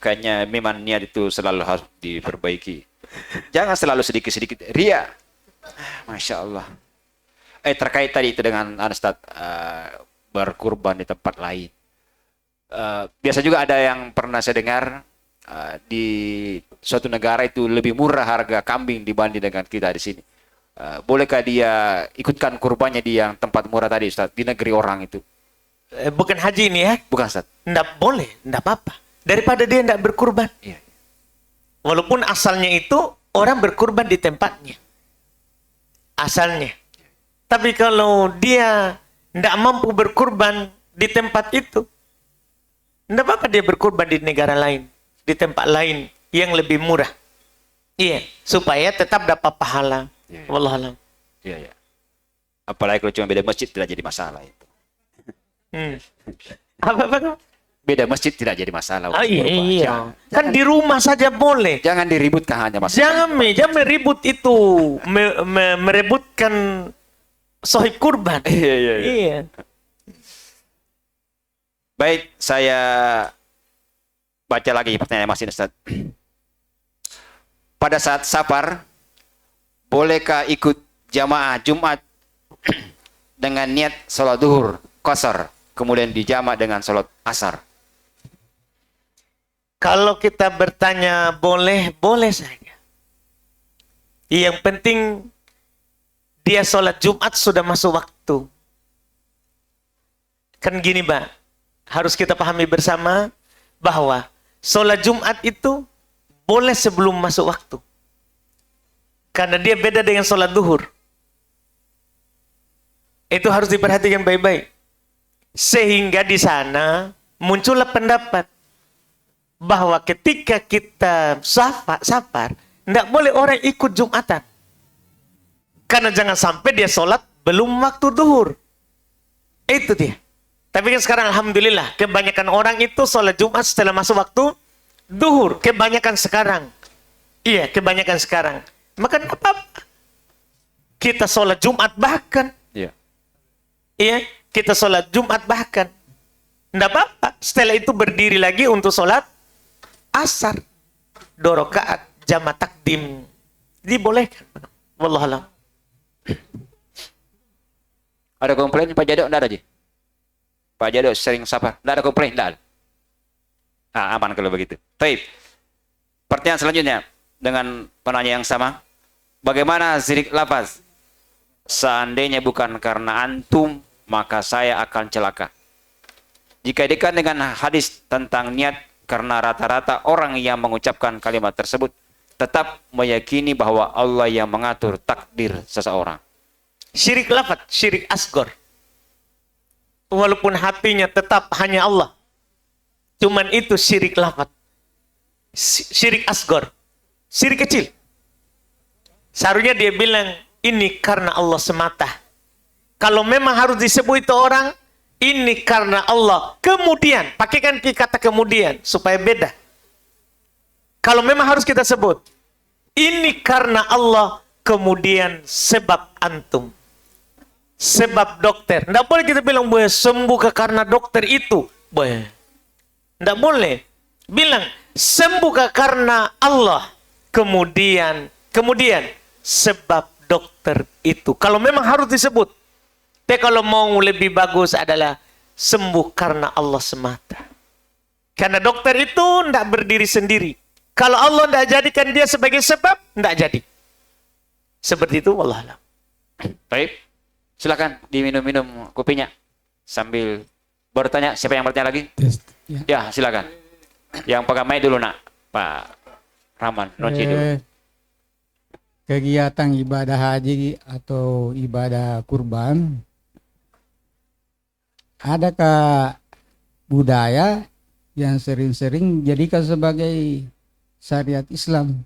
Kayaknya memang niat itu selalu harus diperbaiki. Jangan selalu sedikit-sedikit ria. Masya Allah. Terkait tadi itu dengan Ustaz berkurban di tempat lain. Biasa juga ada yang pernah saya dengar di suatu negara itu lebih murah harga kambing dibanding dengan kita di sini. Bolehkah dia ikutkan kurbannya di yang tempat murah tadi, Ustaz, di negeri orang itu? Bukan haji ini ya? Bukan, Ustaz. Nggak boleh, nggak apa-apa. Daripada dia nggak berkurban. Iya. Walaupun asalnya itu orang berkurban di tempatnya. Asalnya. Tapi kalau dia nggak mampu berkurban di tempat itu, nggak apa-apa dia berkurban di negara lain, di tempat lain yang lebih murah. Iya, supaya tetap dapat pahala. Iya. Wallahualam. Iya, iya. Apalagi kalau cuma beda masjid tidak jadi masalah itu. Apa? Beda masjid tidak jadi masalah. Oh iya, Kurban. iya. Kan di rumah saja boleh. Jangan diributkan hanya masalah. Jangan meribut itu, merebutkan sohib kurban. Iya. Baik, saya baca lagi pertanyaan Mas Ustaz. Pada saat safar, bolehkah ikut jamaah Jumat dengan niat sholat duhur, qasar, kemudian dijamak dengan sholat asar? Kalau kita bertanya boleh, boleh saja. Yang penting dia sholat Jumat sudah masuk waktu. Kan gini, Pak. Harus kita pahami bersama bahwa sholat Jumat itu boleh sebelum masuk waktu. Karena dia beda dengan sholat duhur. Itu harus diperhatikan baik-baik. Sehingga di sana muncullah pendapat bahwa ketika kita safar, tidak boleh orang ikut Jumatan. Karena jangan sampai dia sholat belum waktu duhur. Itu dia. Tapi kan sekarang alhamdulillah, kebanyakan orang itu sholat Jumat setelah masuk waktu duhur. Kebanyakan sekarang. Iya, kebanyakan sekarang. Maka tidak apa-apa. Kita sholat Jumat bahkan. Iya. Iya, kita sholat Jumat bahkan. Tidak apa-apa. Setelah itu berdiri lagi untuk sholat asar. 2 rakaat jama takdim. Dibolehkan. Wallahualam. Ada komplain Pak Jadok? Tidak ada, Ji? Pak Jadok sering safar? Tidak ada komplain? Tidak ada. Aman kalau begitu. Baik. Pertanyaan selanjutnya dengan penanya yang sama. Bagaimana zirik lafaz? Seandainya bukan karena antum, maka saya akan celaka. Jika dikaitkan dengan hadis tentang niat, karena rata-rata orang yang mengucapkan kalimat tersebut tetap meyakini bahwa Allah yang mengatur takdir seseorang. Syirik lafaz, syirik asgor. Walaupun hatinya tetap hanya Allah. Cuman itu syirik lafaz. Syirik asgor. Syirik kecil. Seharusnya dia bilang, ini karena Allah semata. Kalau memang harus disebut itu orang, ini karena Allah. Kemudian, pakaikan kata kemudian, supaya beda. Kalau memang harus kita sebut, ini karena Allah, kemudian sebab antum. Sebab dokter. Tidak boleh kita bilang, boleh sembuh karena dokter itu. Boleh. Tidak boleh. Bilang, sembuh karena Allah. Kemudian sebab dokter itu. Kalau memang harus disebut. Tapi kalau mau lebih bagus adalah sembuh karena Allah semata. Karena dokter itu tidak berdiri sendiri. Kalau Allah tidak jadikan dia sebagai sebab, tidak jadi. Seperti itu, wallahualam. Baik, silakan diminum-minum kopinya sambil bertanya. Siapa yang bertanya lagi? Ya, silakan. Yang pegang mic dulu, nak. Pak Rahman, Ronci dulu. Kegiatan ibadah haji atau ibadah kurban, adakah budaya yang sering-sering jadikan sebagai syariat Islam?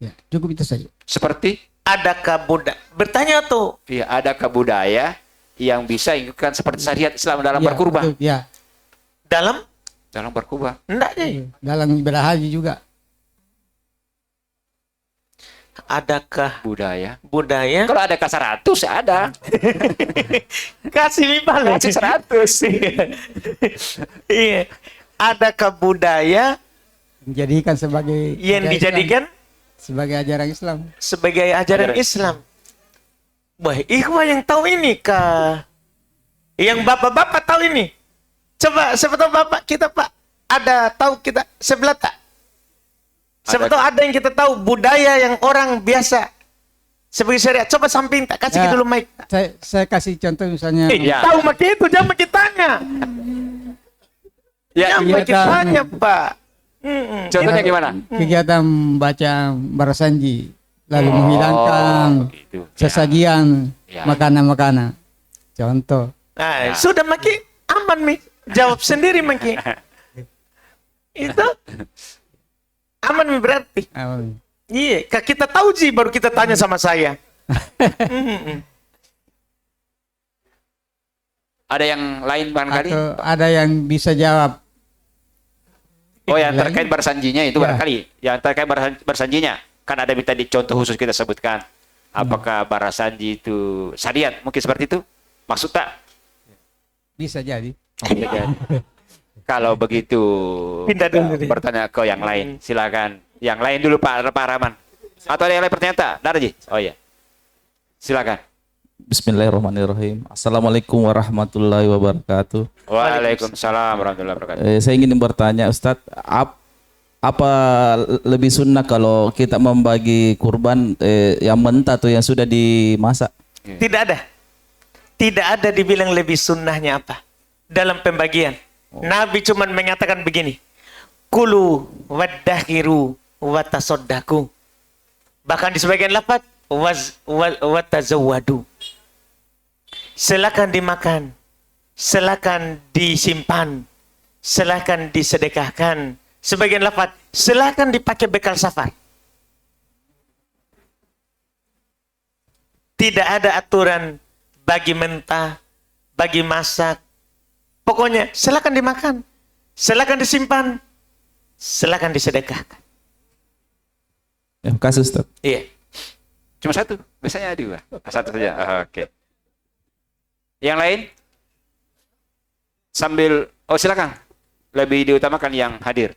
Ya, cukup itu saja. Seperti? Adakah budaya? Bertanya tuh. Ya, adakah budaya yang bisa ikutkan seperti syariat Islam dalam Ya, berkurban? betul, ya, Dalam berkurban. Enggak ya. dalam ibadah haji juga. Adakah Budaya. Kalau ada kasar 100 ya ada. kasih balik. Kasih 100. Iya. Adakah budaya Dijadikan sebagai yang budaya dijadikan Islam, sebagai ajaran Islam. sebagai ajaran Islam? Wah, ikhwah yang tahu ini kah? Yang bapak-bapak tahu ini? Coba, siapa tahu bapak kita, Pak? Ada tahu kita sebelah tak? Siapa tahu ada yang kita tahu budaya yang orang biasa sebagai syariat. Coba samping tak kasih Ya, dulu mic. Saya kasih contoh misalnya Ya. Tahu maki itu jangan maki tanya. Ya, Jangan maki iya, tanya, Pak. contohnya gimana? kegiatan baca barasanji, lalu menghilangkan begitu. sesajian Ya. makanan-makanan. Contoh. Nah, sudah maki aman mi. Jawab sendiri maki. Itu aman mi berarti. Iya, kita tahu sih baru kita tanya sama saya. Ada yang lain barangkali? Atau ada yang bisa jawab. Oh, yang terkait bersanjinya itu Ya. barangkali. Yang terkait bersanjinya. Kan ada minta di contoh khusus kita sebutkan. Apakah barasanji itu syariat? Mungkin seperti itu? Maksud tak? Bisa jadi. Bisa jadi. Kalau begitu, Pindah dulu deh. bertanya ke yang lain. Silakan. Yang lain dulu Pak Rahman. Atau ada yang lain pertanyaan tak? Darji? Oh iya. Silakan. Bismillahirrahmanirrahim. Assalamualaikum warahmatullahi wabarakatuh. Waalaikumsalam warahmatullahi wabarakatuh. Saya ingin bertanya Ustadz, apa lebih sunnah kalau kita membagi kurban yang mentah atau yang sudah dimasak? Tidak ada. Tidak ada dibilang lebih sunnahnya apa. Dalam pembagian. Nabi cuma mengatakan begini. Kulu waddahiru watasoddaku. Bahkan di sebagian lafaz watazawwadu. Silakan dimakan. Silakan disimpan. Silakan disedekahkan. Sebagian lafaz, silakan dipakai bekal safar. Tidak ada aturan bagi mentah, bagi masak. Pokoknya silakan dimakan, silakan disimpan, silakan disedekahkan. Terima kasih Ustadz. Iya. Cuma satu, biasanya dua. Satu saja. Oke. Yang lain? Sambil, oh silakan. Lebih diutamakan yang hadir.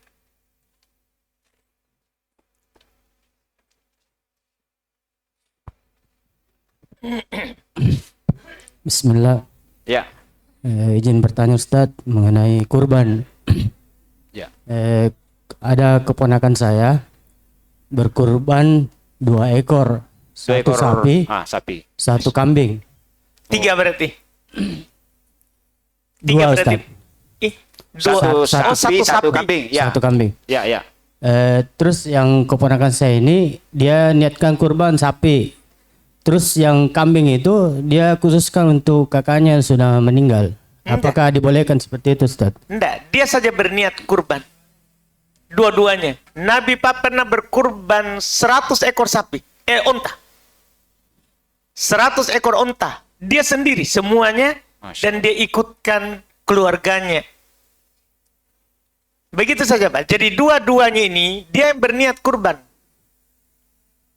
Bismillah. Ya. Izin bertanya Ustadz mengenai kurban. Ya. Ada keponakan saya berkurban 2 ekor, Dua satu ekor sapi, sapi. satu kambing. 3 berarti. 3 Dua, berarti. Ustaz. Satu Oh, sapi, satu kambing. Ya. Satu kambing. Ya, ya. Terus yang keponakan saya ini dia niatkan kurban sapi. Terus yang kambing itu dia khususkan untuk kakaknya yang sudah meninggal. Apakah dibolehkan seperti itu, Ustaz? Enggak, dia saja berniat kurban. Dua-duanya. Nabi Pak pernah berkurban 100 ekor sapi. Onta. 100 ekor onta. Dia sendiri semuanya. Masya Dan dia ikutkan keluarganya. Begitu saja Pak. Jadi dua-duanya ini dia berniat kurban.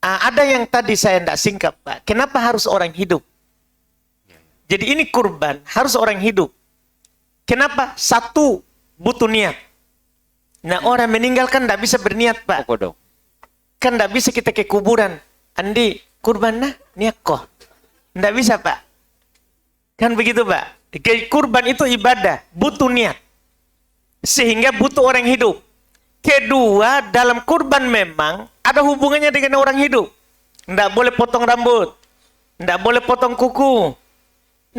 Ada yang tadi saya tidak singkap Pak. Kenapa harus orang hidup? Jadi ini kurban harus orang hidup. Kenapa? Satu, butuh niat. Nah orang meninggal kan tidak bisa berniat Pak. Kodok. Kan tidak bisa kita ke kuburan. Andi, kurban nah, niat kok. Tidak bisa Pak. Kan begitu Pak. Kurban itu ibadah, butuh niat. Sehingga butuh orang hidup. Kedua, dalam kurban memang ada hubungannya dengan orang hidup. Tidak boleh potong rambut. Tidak boleh potong kuku.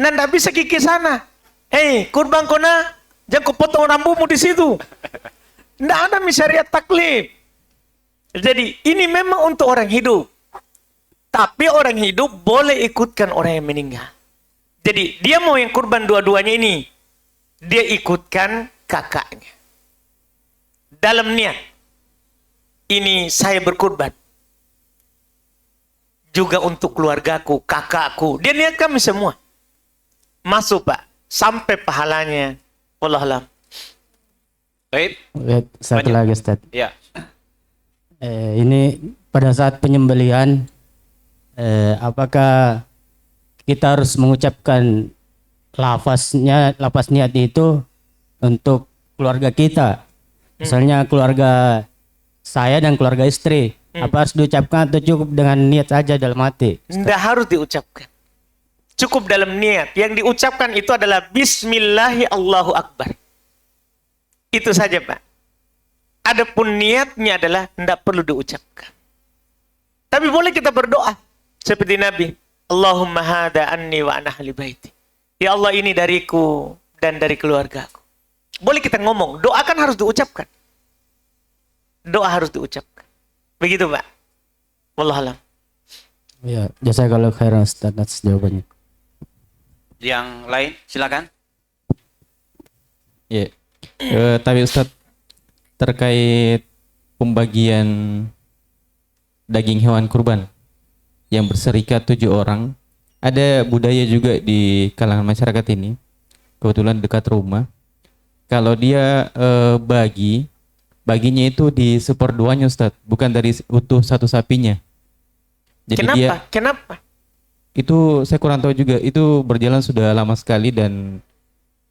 Nah, tidak bisa gigi sana. Hei, kurban kona, jangan kau potong rambutmu di situ. Tidak ada syariat taklif. Jadi, ini memang untuk orang hidup. Tapi orang hidup boleh ikutkan orang yang meninggal. Jadi, dia mau yang kurban dua-duanya ini. Dia ikutkan kakaknya. Dalam niat. Ini saya berkurban. Juga untuk keluargaku, kakakku. Dia niat kami semua. Masuk Pak. Sampai pahalanya. Wallahualam. Baik. Satu Lanjut. lagi, Ustaz. Ya. Ini pada saat penyembelihan, apakah kita harus mengucapkan lafaz niat itu untuk keluarga kita? Misalnya keluarga saya dan keluarga istri. Apa harus diucapkan atau cukup dengan niat saja dalam hati? Tidak harus diucapkan. Cukup dalam niat. Yang diucapkan itu adalah Bismillahi Allahu Akbar. Itu saja Pak. Adapun niatnya adalah tidak perlu diucapkan. Tapi boleh kita berdoa seperti Nabi, Allahumma hada anni wa ana ahli baiti. Ya Allah, ini dariku dan dari keluargaku. Boleh kita ngomong, doa kan harus diucapkan. Doa harus diucapkan. Begitu, Pak. Wallahualam. Ya, jazakallahu khairan Ustaz atas jawabannya. Yang lain, silakan. Ya. Tapi Ustaz, terkait pembagian daging hewan kurban yang berserikat 7 orang, ada budaya juga di kalangan masyarakat ini, kebetulan dekat rumah, kalau dia baginya itu di seperduanya Ustaz, bukan dari utuh satu sapinya. Jadi Kenapa? itu saya kurang tahu juga, itu berjalan sudah lama sekali dan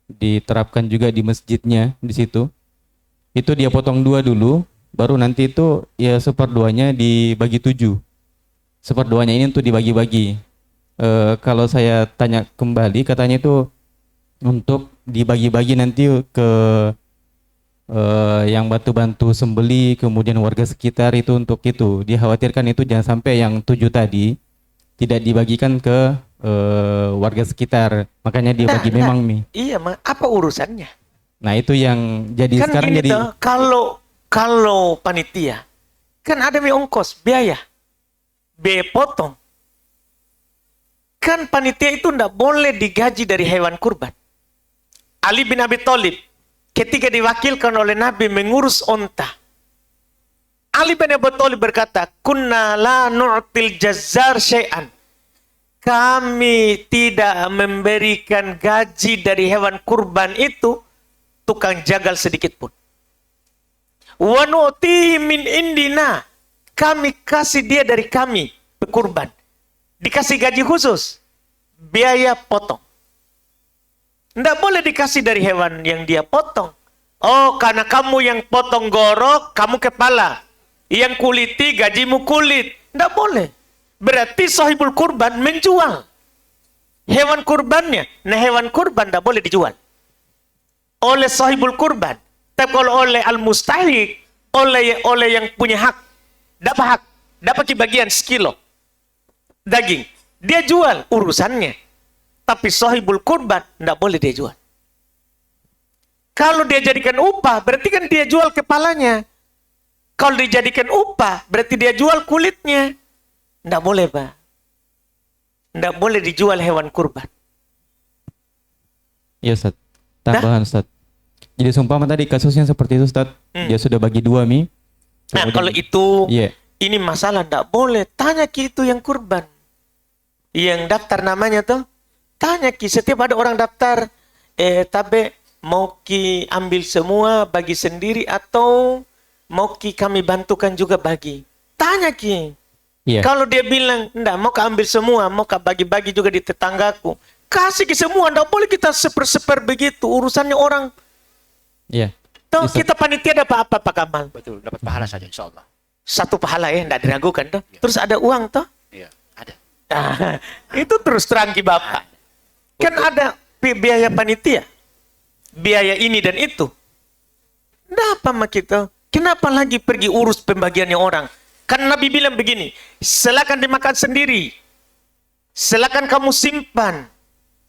diterapkan juga di masjidnya di situ. Itu dia potong 2 dulu, baru nanti itu ya seperduanya dibagi 7. Seperduanya ini untuk dibagi-bagi. Kalau saya tanya kembali, katanya itu untuk dibagi-bagi nanti ke yang bantu-bantu sembeli, kemudian warga sekitar itu untuk itu. Dikhawatirkan itu jangan sampai yang 7 tadi tidak dibagikan ke warga sekitar. Makanya dibagi memang Mi. Iya, apa urusannya? Nah itu yang jadi Kan sekarang gini jadi toh, kalau panitia kan ada ongkos, biaya potong. Kan panitia itu tidak boleh digaji dari hewan kurban. Ali bin Abi Thalib ketika diwakilkan oleh Nabi mengurus onta, Ali bin Abi Thalib berkata, "Kunna la nu'til jazzar syai'an." Kami tidak memberikan gaji dari hewan kurban itu tukang jagal sedikit pun. Wa nu'tihi min indina. Kami kasih dia dari kami kurban. Dikasih gaji khusus. Biaya potong. Tidak boleh dikasih dari hewan yang dia potong. Oh, karena kamu yang potong gorok, kamu kepala. Yang kuliti, gajimu kulit. Tidak boleh. Berarti sahibul kurban menjual hewan kurbannya. Nah, hewan kurban tidak boleh dijual oleh sahibul kurban. Tapi kalau oleh al-mustahik, oleh yang punya hak, dapat bagian sekilo daging, dia jual, urusannya. Tapi sahibul kurban tidak boleh dia jual. Kalau dia jadikan upah, berarti kan dia jual kepalanya. Kalau dijadikan upah, berarti dia jual kulitnya. Tidak boleh, Pak. Tidak boleh dijual hewan kurban. ya Ustaz. Tambahan Ustaz. Jadi seumpama tadi kasusnya seperti itu Ustaz, dia sudah bagi 2 Mi. Nah, kalau itu Iya. ini masalah, tidak boleh. Tanya ki itu yang kurban, yang daftar namanya tuh. Tanya ki, setiap ada orang daftar, tabe mau ki ambil semua bagi sendiri atau mau ki kami bantukan juga bagi. Tanya ki. Iya. Kalau dia bilang, enggak, mau ambil semua, mau bagi-bagi juga di tetanggaku, kasih ke semua, enggak boleh kita seper-seper begitu, urusannya orang. Iya. Toh, Ustaz. kita panitia dapat apa, Pak Kamal? Betul, dapat pahala saja insya Allah. Satu pahala ya, enggak diragukan toh. Terus ada uang toh. Iya, ada. Ah, itu terus terang ki Bapak. Kan ada biaya panitia, biaya ini dan itu. Enggak apa mak kita. Kenapa lagi pergi urus pembagiannya orang? Kan Nabi bilang begini, silakan dimakan sendiri. Silakan kamu simpan.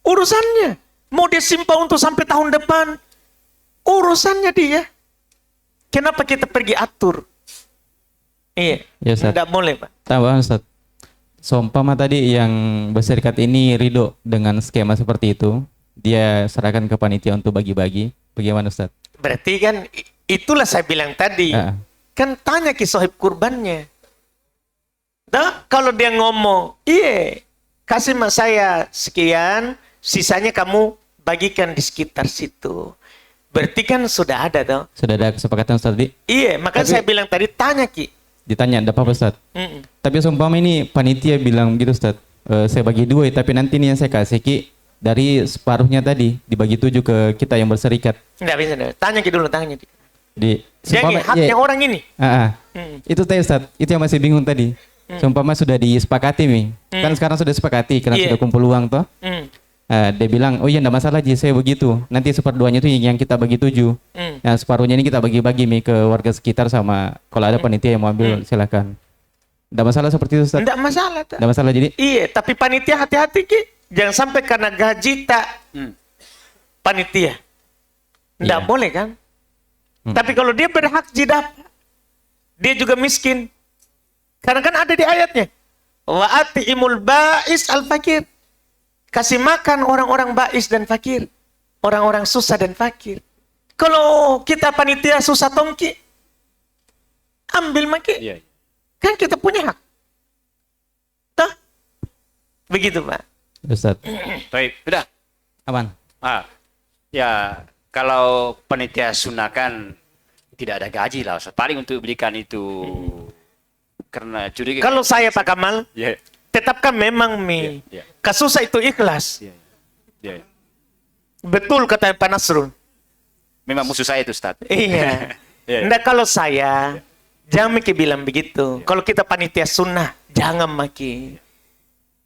Urusannya. Mau dia simpan untuk sampai tahun depan. Urusannya dia. Kenapa kita pergi atur? Iya. Ya, Ustaz. Tidak boleh, Pak. Tambahan Ustaz. Seumpama tadi yang berserikat ini ridho dengan skema seperti itu, dia serahkan ke panitia untuk bagi-bagi. Bagaimana Ustaz? Berarti kan itulah saya bilang tadi. Kan tanya ke sahib kurbannya. Dah, kalau dia ngomong, iya, kasih mak saya sekian, sisanya kamu bagikan di sekitar situ. Berarti kan sudah ada toh. Sudah ada kesepakatan Ustaz tadi? Iya, makanya saya bilang tadi tanya ki. Ditanya, enggak apa-apa Ustaz. Tapi seumpama ini panitia bilang gitu Ustaz, saya bagi 2, tapi nanti ini yang saya kasih ki dari separuhnya tadi dibagi 7 ke kita yang berserikat. Enggak bisa. Tanya ki dulu, tanya ki. Seumpama, Jadi haknya orang ini. Itu tadi Ustaz, itu yang masih bingung tadi. Seumpama sudah disepakati Mi. Kan sekarang sudah sepakati karena sudah kumpul uang toh. Dia bilang, oh iya enggak masalah Ji, saya begitu. Nanti seperduanya itu yang kita bagi 7. Yang separuhnya ini kita bagi-bagi Mi ke warga sekitar sama kalau ada panitia yang mau ambil silakan. Enggak masalah seperti itu Ustaz. Enggak masalah. Enggak masalah jadi. Iya, tapi panitia hati-hati Ki. Jangan sampai karena gaji tak panitia. Enggak Iya. boleh kan? Tapi kalau dia berhak Ji dapat. Dia juga miskin. Karena kan ada di ayatnya. Wa ati'imul ba'is al-fakir. Kasih makan orang-orang ba'is dan fakir. Orang-orang susah dan fakir. Kalau kita panitia susah tongki, ambil maki. Iya. Kan kita punya hak. Tah? Begitu Pak. Ustaz. Baik, sudah. Aman. Ya kalau panitia sunnah kan tidak ada gaji lah, Ustaz. Paling untuk belikan itu karena curiga. Kalau saya Pak Kamal, Ya, tetapkan memang Mi. Iya, iya. Kasusah itu ikhlas. ya, ya. Betul kata Pak Nasrul. Memang musuh saya itu, Ustaz. Iya. Iya. Nggak kalau saya, jangan Miki bilang begitu. Kalau kita panitia sunnah, jangan Maki.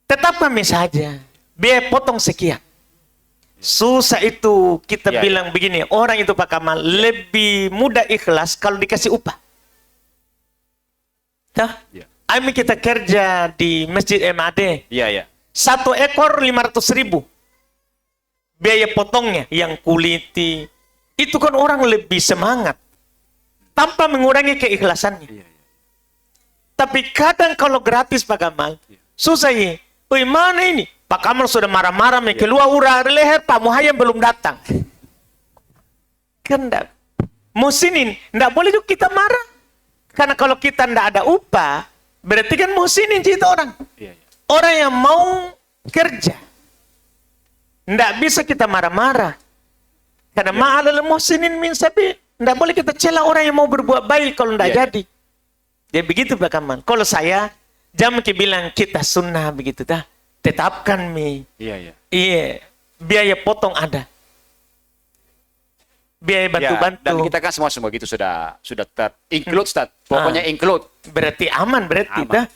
Tetap kami saja. Biaya potong sekian. Susah itu kita Iya, bilang begini. Orang itu Pak Kamal lebih mudah ikhlas kalau dikasih upah. Tah? Iya. Kami kita kerja di Masjid MAD. Iya, ya. 1 ekor 500.000. Biaya potongnya yang kuliti. Itu kan orang lebih semangat. Tanpa mengurangi keikhlasannya. Tapi kadang kalau gratis Pak Kamal, susah ya. Woi mana ini? Pak Kamal sudah marah-marah, keluar urat leher, Pak Muhayyam belum datang. Kan enggak. Musinin, enggak boleh juga kita marah. Karena kalau kita enggak ada upah, berarti kan musinin itu orang. Iya, iya. Orang yang mau kerja. Enggak bisa kita marah-marah. Karena ma'alal muhsinin min sabi. Enggak boleh kita cela orang yang mau berbuat baik kalau enggak Iya. jadi. Ya begitu Pak Kamal. Kalau saya, jangan bilang kita sunnah begitu dah. Tetapkan Mi. Iya, iya. Iya. Biaya potong ada. Biaya Ya, bantu-bantu. dan kita kan semua gitu sudah ter-include, Ustaz. Pokoknya include. Berarti aman berarti Aman. dah.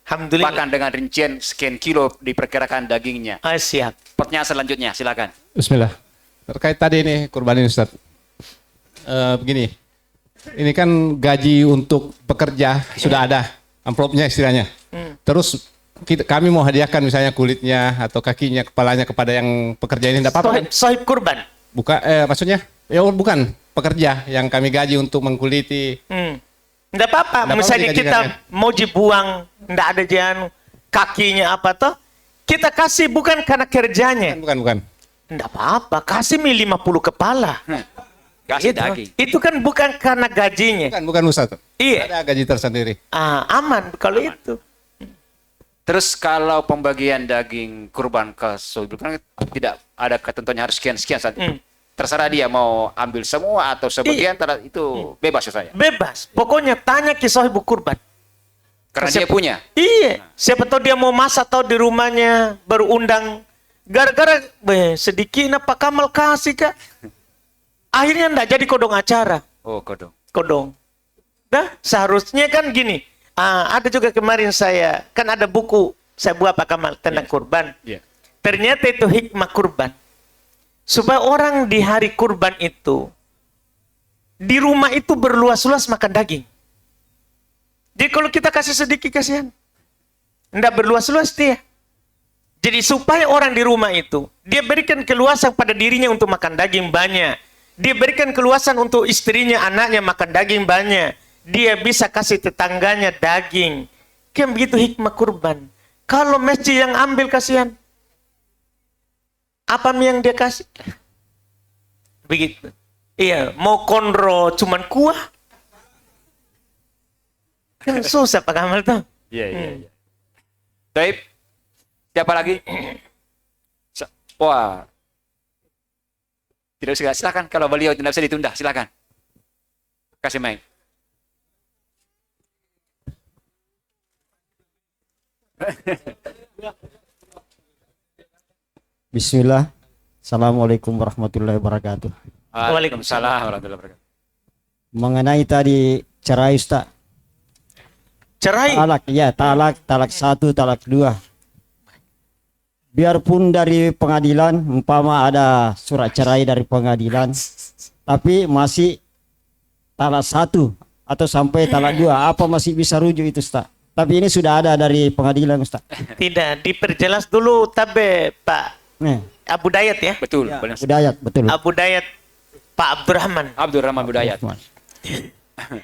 Alhamdulillah. Bahkan dengan rincian sekian kilo diperkirakan dagingnya. Siap. Pertanyaan selanjutnya, silakan. Bismillah. Terkait tadi ini kurbanin Ustaz. Begini, ini kan gaji untuk pekerja sudah ada, amplopnya istilahnya. Terus kami mau hadiahkan misalnya kulitnya atau kakinya, kepalanya kepada yang pekerja ini, tidak apa-apa kan? Sohib kurban. Maksudnya, bukan pekerja yang kami gaji untuk mengkuliti. Nggak apa-apa. Nggak Misalnya apa-apa kita digajikan. mau dibuang, nggak ada jangan kakinya apa toh, kita kasih bukan karena kerjanya. Bukan. Nggak apa-apa. Kasih 50 kepala. Kasih Itu. daging. Itu kan bukan karena gajinya. Bukan Ustaz. Iya. Ada gaji tersendiri. Aman kalau itu. Terus kalau pembagian daging kurban ke sohib kan tidak ada ketentuannya harus sekian-sekian saja. Terserah dia mau ambil semua atau sebagian, itu bebas ya saya. Bebas. Pokoknya tanya ke sohib kurban. Karena dia punya. Iya. Siapa tahu dia mau masak atau di rumahnya baru undang. Gara-gara sedikit Pak Kamal kasih Kak. Akhirnya enggak jadi kodong acara. Oh, kodong. Kodong. Nah, seharusnya kan gini. Ada juga kemarin saya, kan ada buku saya buat Pak Kamal tentang kurban. Iya. Ternyata itu hikmah kurban. Supaya orang di hari kurban itu, di rumah itu berluas-luas makan daging. Jadi kalau kita kasih sedikit, kasihan. Enggak berluas-luas dia. Jadi supaya orang di rumah itu, dia berikan keluasan pada dirinya untuk makan daging banyak. Dia berikan keluasan untuk istrinya, anaknya makan daging banyak. Dia bisa kasih tetangganya daging. Kan begitu hikmah kurban. Kalau masjid yang ambil kasihan. Apa yang dia kasih? Begitu. Iya, mau konro cuman kuah. Kan susah Pak Kamal tuh. Iya. Baik. Siapa lagi? Wah. Tidak usah, silakan. Kalau beliau tidak bisa ditunda, silakan. Kasih mic. Bismillah. Assalamualaikum warahmatullahi wabarakatuh. Waalaikumsalam warahmatullahi wabarakatuh. Mengenai tadi cerai Ustaz. Cerai. Talak 1, talak 2. biarpun dari pengadilan, umpama ada surat cerai dari pengadilan, tapi masih talak 1 atau sampai talak 2, apa masih bisa rujuk itu Ustaz? Tapi ini sudah ada dari pengadilan Ustaz. Tidak, diperjelas dulu tabe Pak Abu Dayat ya. Betul. Budayat, betul. Abu Dayat Pak Abdurrahman. Abdurrahman Budayat.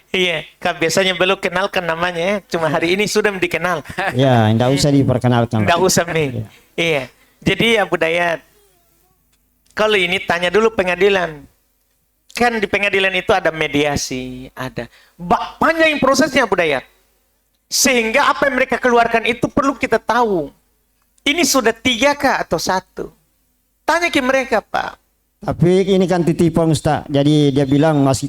Iya, kan biasanya belum kenalkan namanya ya. Cuma hari ini sudah dikenal. Ya, tidak usah diperkenalkan. Nggak usah nih. Iya. Jadi Abu Dayat, kalau ini tanya dulu pengadilan. Kan di pengadilan itu ada mediasi, ada. Panjang prosesnya Abu Dayat. Sehingga apa yang mereka keluarkan itu perlu kita tahu. Ini sudah 3 kah atau 1? Tanya ke mereka, Pak. Tapi ini kan titipan Ustaz. Jadi dia bilang masih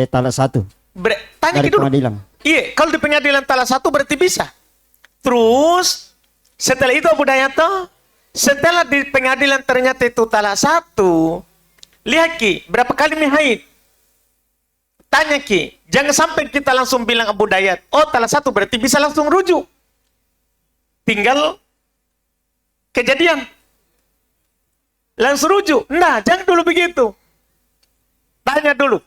talak 1 Tanya dari ke dulu. pengadilan. Iya, kalau di pengadilan talak 1 berarti bisa. Terus setelah itu Abu Dayato, setelah di pengadilan ternyata itu talak 1, lihat Ki, berapa kali haid? Tanya Ki, jangan sampai kita langsung bilang Abu Dayat, oh talak 1 berarti bisa langsung rujuk. Tinggal kejadian. Langsung rujuk. Nah, jangan dulu begitu. Tanya dulu.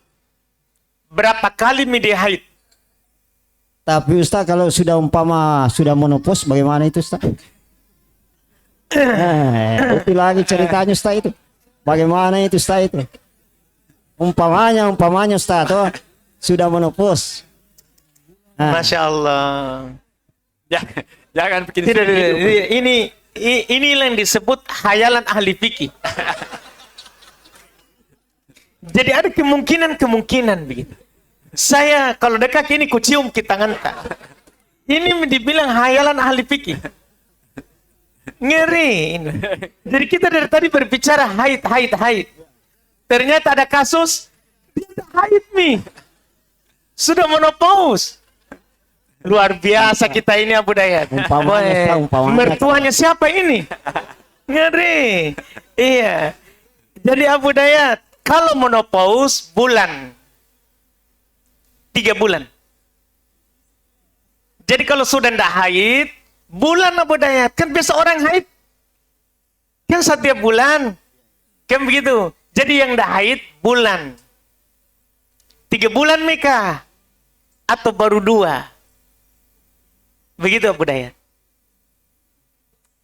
Berapa kali dia haid? Tapi Ustaz kalau sudah sudah menopause bagaimana itu Ustaz? Itu lagi ceritanya Ustaz itu. Bagaimana itu Ustaz itu? Umpamanya Ustaz tuh sudah menopause. Masya Allah. Jangan bikin Tidak, ini yang disebut khayalan ahli fikih. Jadi ada kemungkinan begitu. Saya kalau dekat ini kucium ke tangan tak. Ini dibilang khayalan ahli fikih. Ngeri ini. Jadi kita dari tadi berbicara haid. Ternyata ada kasus dia ada haid nih. Sudah menopause. Luar biasa kita ini Abu Dayat. Umpamanya. Mertuanya siapa ini? Ngeri. Iya. Jadi Abu Dayat, kalau menopause 3 bulan. Jadi kalau sudah ndak haid, bulan Abu Dayat. Kan biasa orang haid. Kan setiap bulan. Kan begitu. Jadi yang ndak haid, bulan. 3 bulan Meka. Atau baru 2. Begitu Abu Dayat.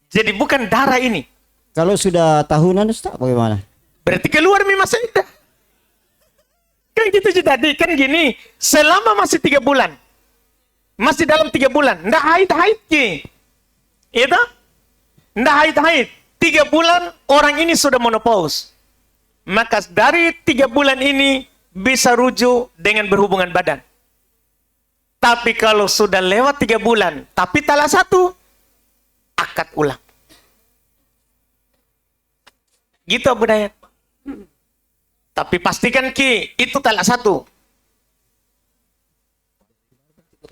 Jadi bukan darah ini. Kalau sudah tahunan Ustaz bagaimana? Berarti keluar masa iddah. Kan gitu tadi, kan gini. Selama masih 3 bulan. Masih dalam 3 bulan. Nggak haid Ki. Itu? Nggak haid. 3 bulan orang ini sudah menopause. Maka dari 3 bulan ini bisa rujuk dengan berhubungan badan. Tapi kalau sudah lewat 3 bulan, tapi talak 1, akad ulang. Gitu Abu Dayat. Tapi pastikan Ki, itu talak 1.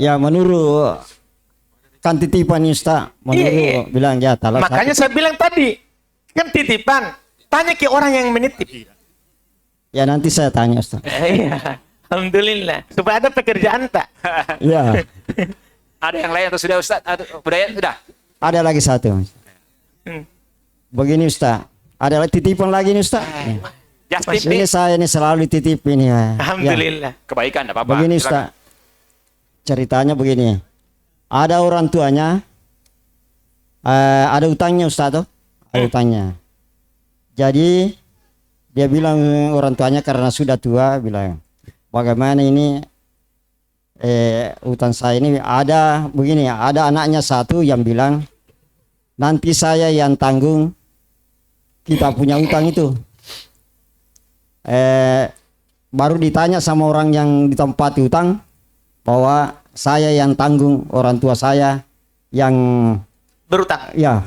Ya menurut kan titipan Ustaz. Menurut bilang ya talak 1. Makanya saya bilang tadi, kan titipan. Tanya ke orang yang menitip. Ya nanti saya tanya Ustaz. Iya. Alhamdulillah. Supaya ada pekerjaan tak? Iya. Ada yang lain atau sudah Ustaz? Budaya sudah? Ada lagi 1. Begini Ustaz. Ada titipan lagi nih Ustaz. Ini saya ini selalu titip ini ya. Alhamdulillah. Kebaikan, apa apa. Begini Ustaz. Ceritanya begini. Ada orang tuanya. Ada utangnya Ustaz tuh. Ada utangnya. Jadi dia bilang orang tuanya karena sudah tua bilang, bagaimana ini utang saya ini ada begini, ada anaknya 1 yang bilang nanti saya yang tanggung kita punya utang itu. Baru ditanya sama orang yang ditempati utang bahwa saya yang tanggung orang tua saya yang berutang. Ya.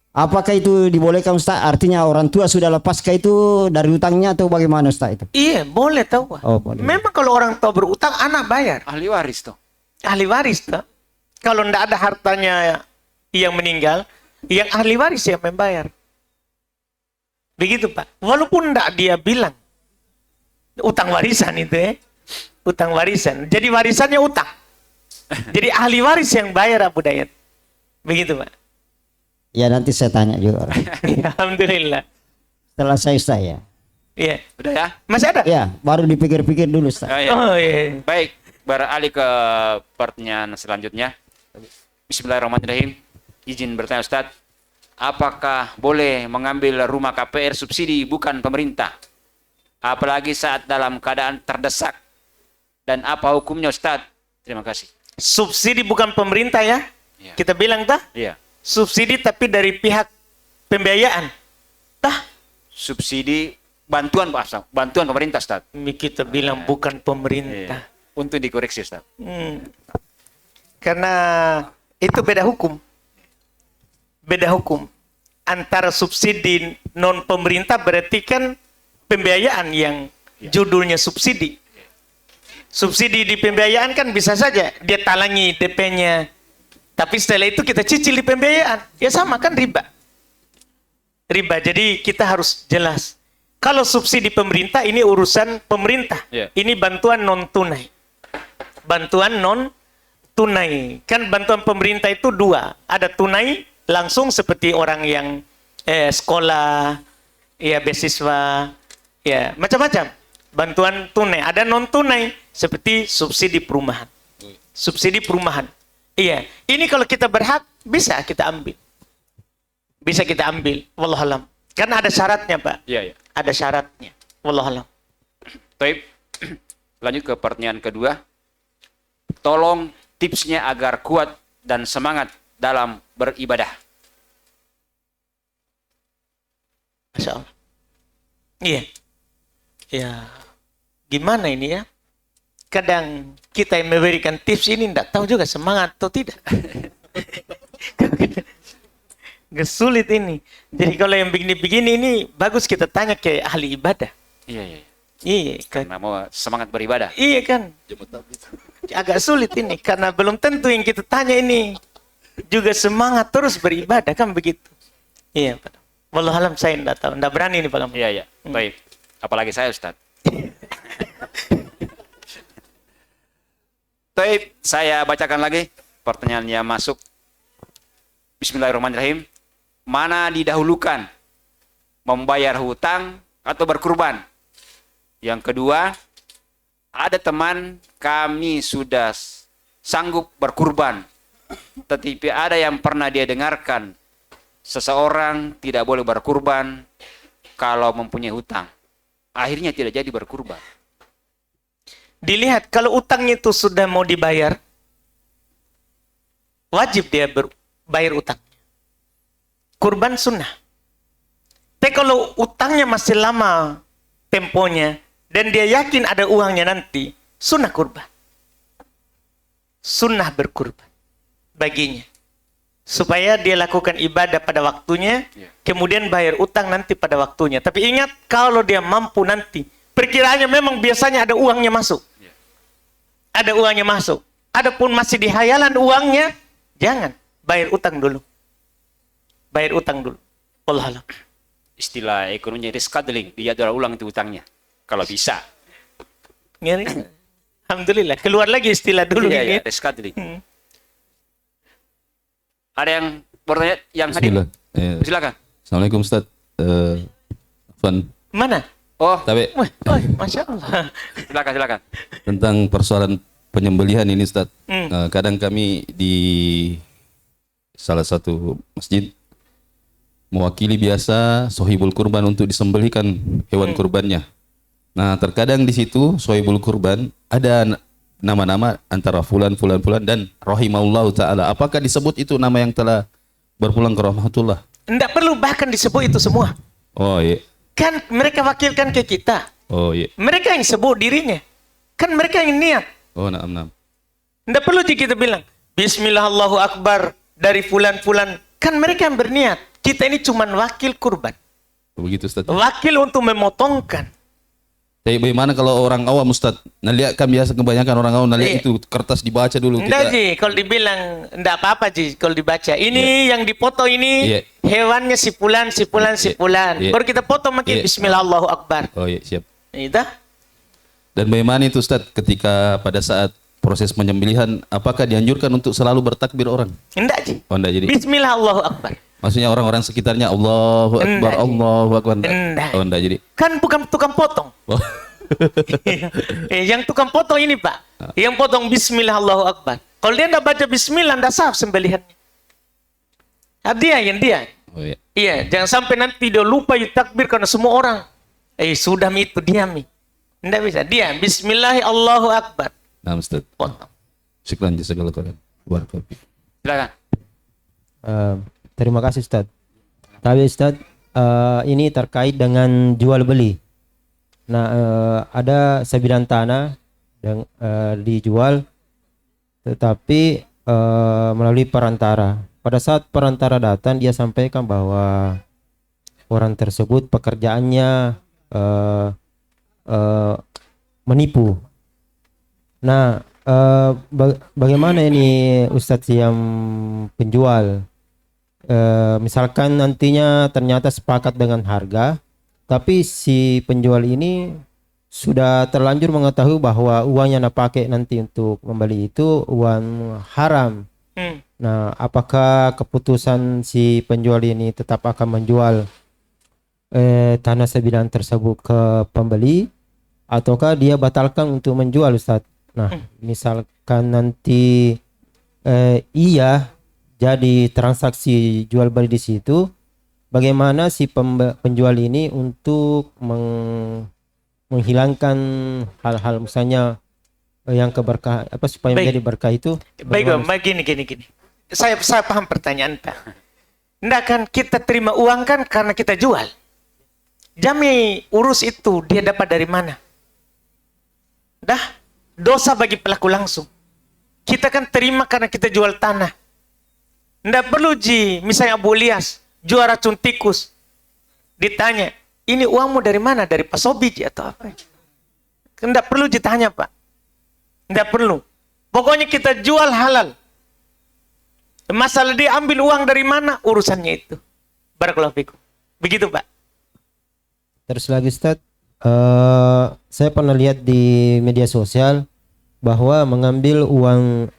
Apakah itu dibolehkan Ustaz? Artinya orang tua sudah lepaskah itu dari utangnya atau bagaimana Ustaz itu? Iya, boleh tahu. Oh, boleh. Memang kalau orang tua berutang, anak bayar. Ahli waris tuh. Ahli waris tuh. Kalau ndak ada hartanya yang meninggal, yang ahli waris yang membayar. Begitu Pak. Walaupun ndak dia bilang utang warisan itu utang warisan. Jadi warisannya utang. Jadi ahli waris yang bayar Abu Dayat. Begitu Pak. Ya nanti saya tanya juga orang. Alhamdulillah. Setelah saya. Iya. Udah ya? Masih ada? Ya, baru dipikir-pikir dulu Ustaz. Oh, iya. Oh iya. Baik, beralih ke pertanyaan selanjutnya. Bismillahirrahmanirrahim. Izin bertanya Ustadz, apakah boleh mengambil rumah KPR subsidi bukan pemerintah? Apalagi saat dalam keadaan terdesak. Dan apa hukumnya Ustadz? Terima kasih. Subsidi bukan pemerintah ya? Iya. Kita bilang tah? Iya. Subsidi tapi dari pihak pembiayaan. Tah? Subsidi bantuan Pak, bantuan pemerintah Ustadz. Kita bilang bukan pemerintah. Iya. Untuk dikoreksi Ustadz. Karena itu beda hukum. Beda hukum. Antara subsidi non pemerintah berarti kan pembiayaan yang judulnya subsidi. Subsidi di pembiayaan kan bisa saja dia talangi DP-nya. Tapi setelah itu kita cicil di pembiayaan. Ya sama kan riba. Riba. Jadi kita harus jelas. Kalau subsidi pemerintah ini urusan pemerintah. Yeah. Ini bantuan non tunai. Bantuan non tunai. Kan bantuan pemerintah itu dua. Ada tunai langsung seperti orang yang sekolah, ya beasiswa, ya macam-macam. Bantuan tunai. Ada non tunai seperti subsidi perumahan. Subsidi perumahan. Iya, ini kalau kita berhak bisa kita ambil. Bisa kita ambil, wallahualam. Karena ada syaratnya, Pak. Iya, iya. Ada syaratnya. Wallahualam. Baik, lanjut ke pertanyaan kedua. Tolong tipsnya agar kuat dan semangat dalam beribadah. Masya Allah. Iya. Ya, gimana ini ya? Kadang kita yang memberikan tips ini tidak tahu juga semangat atau tidak. Gak sulit ini. Jadi kalau yang begini-begini ini bagus kita tanya ke ahli ibadah. Iya, iya. Iya, Karena mau semangat beribadah. iya kan. Agak sulit ini karena belum tentu yang kita tanya ini juga semangat terus beribadah kan begitu. Iya, Pak. Wallahualam saya tidak tahu, tidak berani ini Pak Gamal. Iya, iya. Baik. Apalagi saya Ustaz. Baik, saya bacakan lagi pertanyaan yang masuk. Bismillahirrahmanirrahim. Mana didahulukan? Membayar hutang atau berkurban? Yang kedua, ada teman kami sudah sanggup berkurban, tetapi ada yang pernah dia dengarkan seseorang tidak boleh berkurban kalau mempunyai hutang. Akhirnya tidak jadi berkurban. Dilihat kalau utangnya itu sudah mau dibayar, wajib dia bayar utang. Kurban sunnah. Tapi kalau utangnya masih lama temponya dan dia yakin ada uangnya nanti, sunnah kurban. Sunnah berkurban baginya. Supaya dia lakukan ibadah pada waktunya, kemudian bayar utang nanti pada waktunya. Tapi ingat, kalau dia mampu nanti, perkiraannya memang biasanya ada uangnya masuk. Ada uangnya masuk. Adapun masih di hayalan uangnya, jangan. Bayar utang dulu. Bayar utang dulu. Wallahualam. Istilah ekonominya rescheduling, dijadwal ulang itu utangnya. Kalau bisa. Ngeri. Alhamdulillah. Keluar lagi istilah dulu. Iya, ini. iya, rescheduling. Ada yang bertanya yang hadir? Bismillah. Silakan. Assalamualaikum Ustaz. Van Mana? Oh, Tabe Wah, Masya Allah. silakan, silakan. tentang persoalan penyembelihan ini Ustaz. Kadang kami di salah satu masjid mewakili biasa sohibul kurban untuk disembelihkan hewan kurbannya. Nah, terkadang di situ sohibul kurban ada nama-nama antara fulan dan rahimahullahu taala. Apakah disebut itu nama yang telah berpulang ke rahmatullah? Tidak perlu bahkan disebut itu semua. Oh iya. Kan mereka wakilkan ke kita. Oh iya. Mereka yang sebut dirinya. Kan mereka yang niat. Oh naam. Tidak perlu kita bilang Bismillah Allahu Akbar dari fulan-fulan. Kan mereka yang berniat. Kita ini cuma wakil kurban. Begitu Ustaz. Wakil untuk memotongkan. Tapi bagaimana kalau orang awam Ustaz? Nah, lihat kan biasa kebanyakan orang awam lihat itu kertas dibaca dulu Enggak Ji, kalau dibilang enggak apa-apa Ji, kalau dibaca. Ini yang dipoto ini hewannya si fulan. Baru kita foto makin Bismillah Allahu Akbar. Oh iya, siap. Itu. Dan bagaimana itu Ustaz ketika pada saat proses penyembelihan apakah dianjurkan untuk selalu bertakbir orang? Enggak Ji. Oh enggak jadi. Bismillah Allahu Akbar. Maksudnya orang-orang sekitarnya Allahu Akbar, Enggak, Ji. Allahu Akbar. Enggak. Oh, enggak jadi. Kan bukan tukang potong. Oh. Yang tukang potong ini Pak. Yang potong Bismillah Allahu Akbar. Kalau dia tidak baca Bismillah, tidak sah sembelihannya. Dia yang dia. Oh iya. Iya, jangan sampai nanti dia lupa takbir karena semua orang. Sudah itu diami. Tidak bisa. Dia Bismillah Allahu Akbar. Nah, Ustaz. Potong. Syukran jazakallahu khairan. Barakallahu fiik. Silakan. Terima kasih Ustaz. Tapi Ustaz, ini terkait dengan jual beli. Nah, ada sebidang tanah yang dijual, tetapi melalui perantara. Pada saat perantara datang, dia sampaikan bahwa orang tersebut pekerjaannya menipu. Nah, bagaimana ini Ustadz yang penjual? Misalkan nantinya ternyata sepakat dengan harga, tapi si penjual ini sudah terlanjur mengetahui bahwa uang yang pakai nanti untuk membeli itu uang haram. Nah, apakah keputusan si penjual ini tetap akan menjual tanah sebidang tersebut ke pembeli, ataukah dia batalkan untuk menjual, Ustadz? Nah, misalkan nanti iya jadi transaksi jual beli di situ, bagaimana si penjual ini untuk menghilangkan hal-hal misalnya yang keberkah supaya Baik. menjadi berkah itu? Baik, gini. Saya paham pertanyaan Pak. Nggak kan kita terima uang kan karena kita jual. Jami urus itu dia dapat dari mana? Dah, dosa bagi pelaku langsung. Kita kan terima karena kita jual tanah. Nggak perlu misalnya Abu Ilyas jual racun tikus. Ditanya, ini uangmu dari mana? Dari Pak Sobi atau apa? Nggak perlu ditanya Pak. Nggak perlu. Pokoknya kita jual halal. Masalah dia ambil uang dari mana, urusannya itu. Barakallahu fikum. Begitu Pak. Terus lagi Ustadz, saya pernah lihat di media sosial bahwa mengambil uang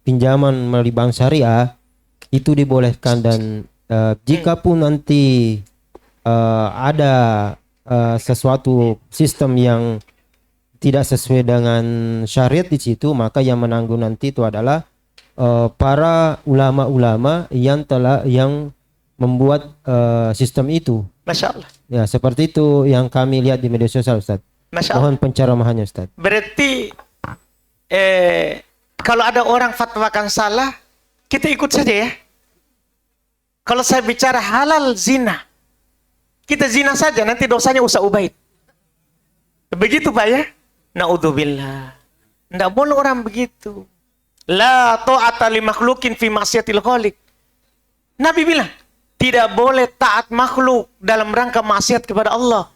pinjaman melalui bank syariah itu dibolehkan, dan jika pun nanti ada sesuatu sistem yang tidak sesuai dengan syariat di situ, maka yang menanggung nanti itu adalah para ulama-ulama yang membuat sistem itu. Masya Allah. Ya, seperti itu yang kami lihat di media sosial, Ustaz. Masya Allah. Mohon pencerahannya, Ustaz. Berarti kalau ada orang fatwakan salah, kita ikut saja ya. Kalau saya bicara halal zina, kita zina saja, nanti dosanya Ustaz Ubaid. Begitu Pak ya? Na'udzubillah. Nggak boleh orang begitu. La ta'ata li makhlukin fi maksiatil khaliq. Nabi bilang, tidak boleh taat makhluk dalam rangka maksiat kepada Allah.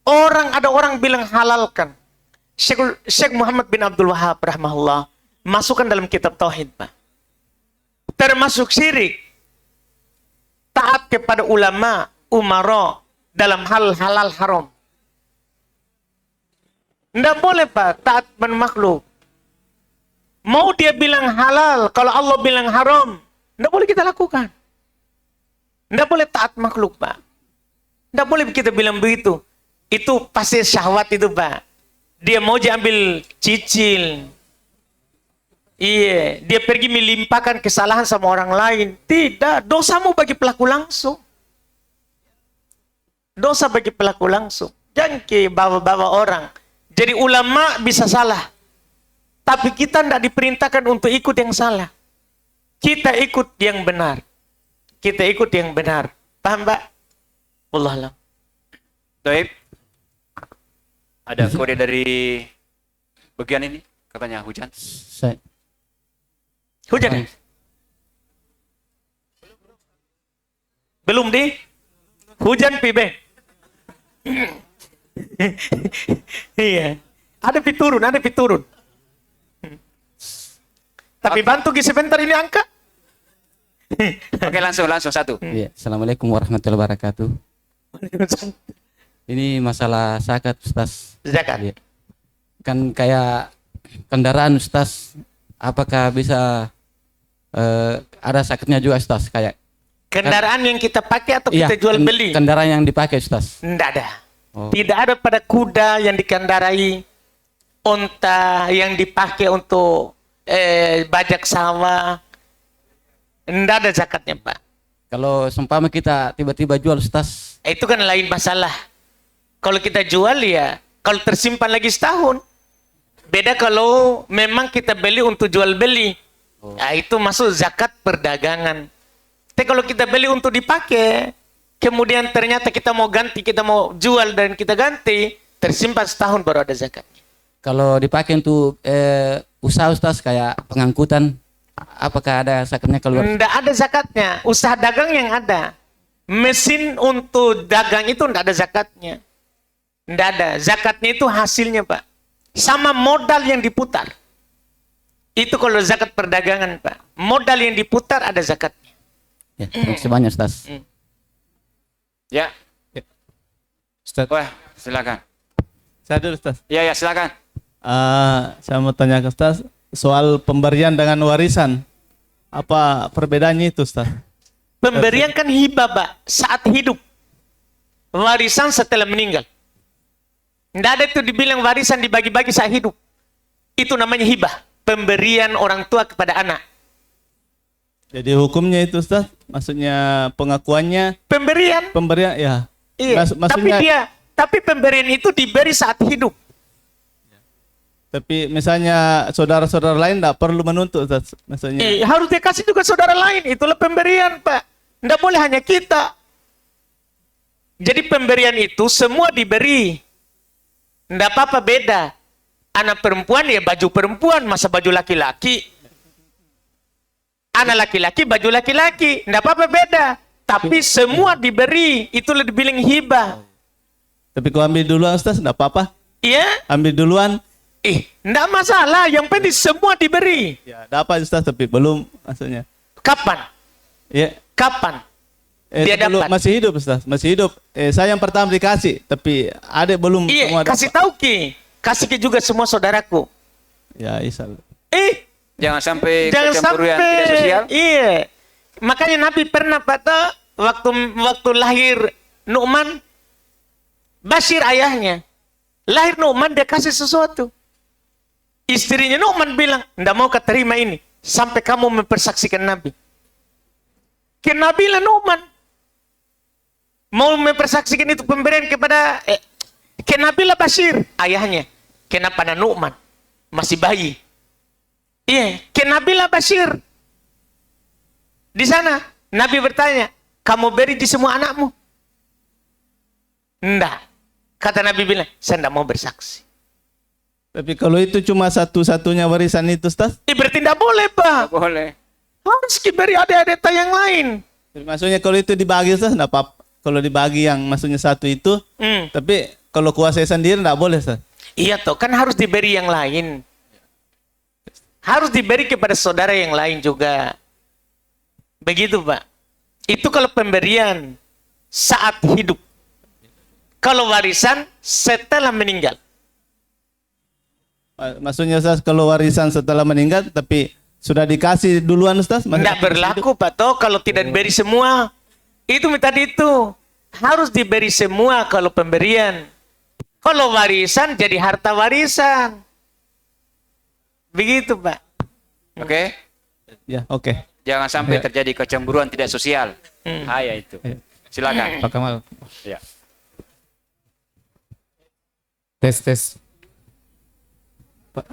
Ada orang bilang halalkan. Syekh Muhammad bin Abdul Wahab rahimahullah masukkan dalam kitab Tauhid, Pak. Termasuk syirik. Taat kepada ulama, umara dalam hal halal haram. Tidak boleh Pak, taat pada makhluk. Mau dia bilang halal, kalau Allah bilang haram, tidak boleh kita lakukan. Tidak boleh taat makhluk Pak. Tidak boleh kita bilang begitu. Itu pasti syahwat itu Pak. Dia mau diambil cicil. Iya, dia pergi melimpahkan kesalahan sama orang lain. Tidak, dosamu bagi pelaku langsung. Dosa bagi pelaku langsung. Jangan bawa-bawa orang. Jadi ulama bisa salah. Tapi kita tidak diperintahkan untuk ikut yang salah. Kita ikut yang benar. Kita ikut yang benar. Paham, Pak? Wallah alam. Baik. Ada kode dari bagian ini, katanya hujan. Hujan ya? Belum di? Hujan pibe. Iya. Ada piturun, ada piturun. Tapi bantu sebentar ini angka. Oke, langsung satu. Ya, Assalamualaikum warahmatullahi wabarakatuh. Ini masalah zakat, Ustaz. Zakat. Ya. Kan kayak kendaraan, Ustaz. Apakah bisa ada zakatnya juga, Ustaz? Kayak Kendaraan yang kita pakai atau Iya, kita jual beli? kendaraan yang dipakai Ustaz. Tidak ada. Oh. Tidak ada pada kuda yang dikendarai, unta yang dipakai untuk bajak sawah. Tidak ada zakatnya, Pak. Kalau seumpama kita tiba-tiba jual Ustaz, Itu kan lain masalah. Kalau kita jual ya, kalau tersimpan lagi setahun. Beda kalau memang kita beli untuk jual beli. Nah, itu masuk zakat perdagangan. Tapi kalau kita beli untuk dipakai, kemudian ternyata kita mau ganti, kita mau jual dan kita ganti, tersimpan setahun baru ada zakatnya. kalau dipakai untuk usaha Ustaz kayak pengangkutan, apakah ada zakatnya keluar? Tidak ada zakatnya. Usaha dagang yang ada. Mesin untuk dagang itu tidak ada zakatnya. Tidak ada. Zakatnya itu hasilnya, Pak. Sama modal yang diputar. Itu kalau zakat perdagangan, Pak. Modal yang diputar ada zakatnya. Ya, terima kasih banyak Ustaz. Ya. Ustaz, Wah, silakan. saya dulu Ustaz. Ya, silakan. Saya mau tanya ke Ustaz soal pemberian dengan warisan. Apa perbedaannya itu Ustaz? Pemberian kan hibah, Pak. Saat hidup. Warisan setelah meninggal. Tidak ada itu dibilang warisan dibagi-bagi saat hidup. Itu namanya hibah. Pemberian orang tua kepada anak. Jadi hukumnya itu Ustaz, maksudnya pengakuannya Pemberian. pemberian ya. Iya. Maksudnya Tapi pemberian itu diberi saat hidup. tapi misalnya saudara-saudara lain tidak perlu menuntut Ustaz. Maksudnya Harus dikasih juga saudara lain. Itulah pemberian, Pak. Tidak boleh hanya kita. Jadi pemberian itu semua diberi. Tidak apa-apa beda. Anak perempuan ya baju perempuan, masa baju laki-laki. Anak laki-laki baju laki-laki. Tidak apa-apa beda. Tapi semua diberi. Itulah dibilang hibah. tapi kau ambil duluan Ustaz, tidak apa-apa. Iya? Ambil duluan. Tidak masalah. Yang penting semua diberi. Ya, dapat Ustaz tapi belum maksudnya. Kapan? Ya. Kapan? Dia belum, dapat. masih hidup Ustaz, masih hidup. Saya yang pertama dikasih, tapi adik belum Iya, semua kasih dapat. tahu Ki. Kasih Ki juga semua saudaraku. Ya, isal. Jangan sampai Jangan kecemburuan sampai. tidak sosial. Iya. Makanya Nabi pernah kata waktu lahir Nu'man, Bashir ayahnya. Lahir Nu'man dia kasih sesuatu. Istrinya Nu'man bilang, "Nggak mau keterima ini sampai kamu mempersaksikan Nabi." Kenapa bilang Nu'man mau mempersaksikan itu pemberian kepada kenapa Bashir ayahnya? Kenapa Nu'man masih bayi? Iya, kenapa Bashir? Di sana Nabi bertanya, "Kamu beri di semua anakmu?" Enggak. Kata Nabi bilang, "Saya enggak mau bersaksi." Tapi kalau itu cuma satu-satunya warisan itu Ustaz, Berarti enggak boleh, Pak. Boleh. Harus diberi adik-adik yang lain. maksudnya kalau itu dibagi Ustaz, enggak apa-apa. Kalau dibagi yang maksudnya satu itu, tapi kalau kuasai sendiri enggak boleh Ustaz. Iya toh, kan harus diberi yang lain. Harus diberi kepada saudara yang lain juga. Begitu, Pak. Itu kalau pemberian saat hidup. Kalau warisan setelah meninggal. Maksudnya Ustaz kalau warisan setelah meninggal tapi sudah dikasih duluan Ustaz? Tidak berlaku, Pak. Toh kalau tidak diberi semua. Itu tadi itu. Harus diberi semua kalau pemberian. Kalau warisan jadi harta warisan. Begitu, Pak. Oke. Ya, oke. Jangan sampai terjadi kecemburuan tidak sosial. Bahaya itu. Silakan. Pak Kamal. Ya. Tes. Pak,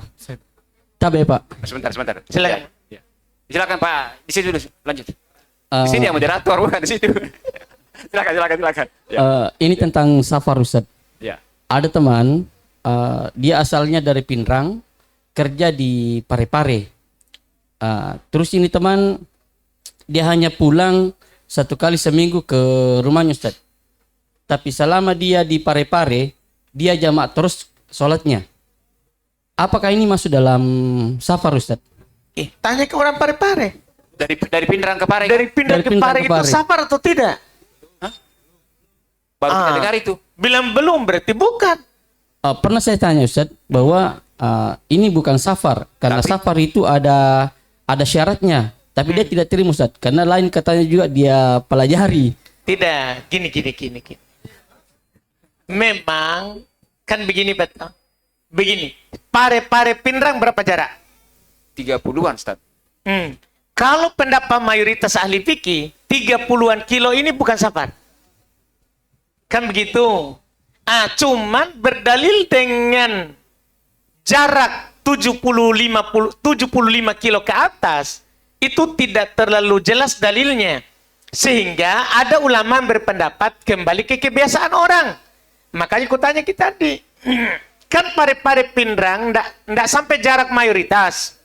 tabe Pak. Sebentar. Silakan. Ya. Silakan Pak. Di situ dulu. Lanjut. Di sini yang moderator bukan di situ. Silakan. Ya. Ini tentang safar Ustaz. Ya. Ada teman, dia asalnya dari Pinrang, kerja di Parepare. Terus ini teman, dia hanya pulang 1 kali seminggu ke rumahnya Ustaz. Tapi selama dia di Parepare, dia jamak terus sholatnya. Apakah ini masuk dalam safar Ustaz? Tanya ke orang Parepare. Dari Pindrang ke Pare. Dari pindah ke Pare itu safar atau tidak? Baru kita dengar itu. Bilang belum, berarti bukan. Pernah saya tanya Ustaz bahwa ini bukan safar karena safar itu ada syaratnya. Tapi dia tidak terima Ustaz, karena lain katanya juga dia pelajari. Tidak, gini. Memang kan begini betul. Begini, pare-pare Pindrang berapa jarak? 30-an, Ustaz. Kalau pendapat mayoritas ahli fikih, 30-an kilo ini bukan safar. Kan begitu. Cuman berdalil dengan jarak 75 kilo ke atas, itu tidak terlalu jelas dalilnya. Sehingga ada ulama yang berpendapat kembali ke kebiasaan orang. Makanya ku tanya kita tadi. Kan pare-pare Pindrang ndak sampai jarak mayoritas.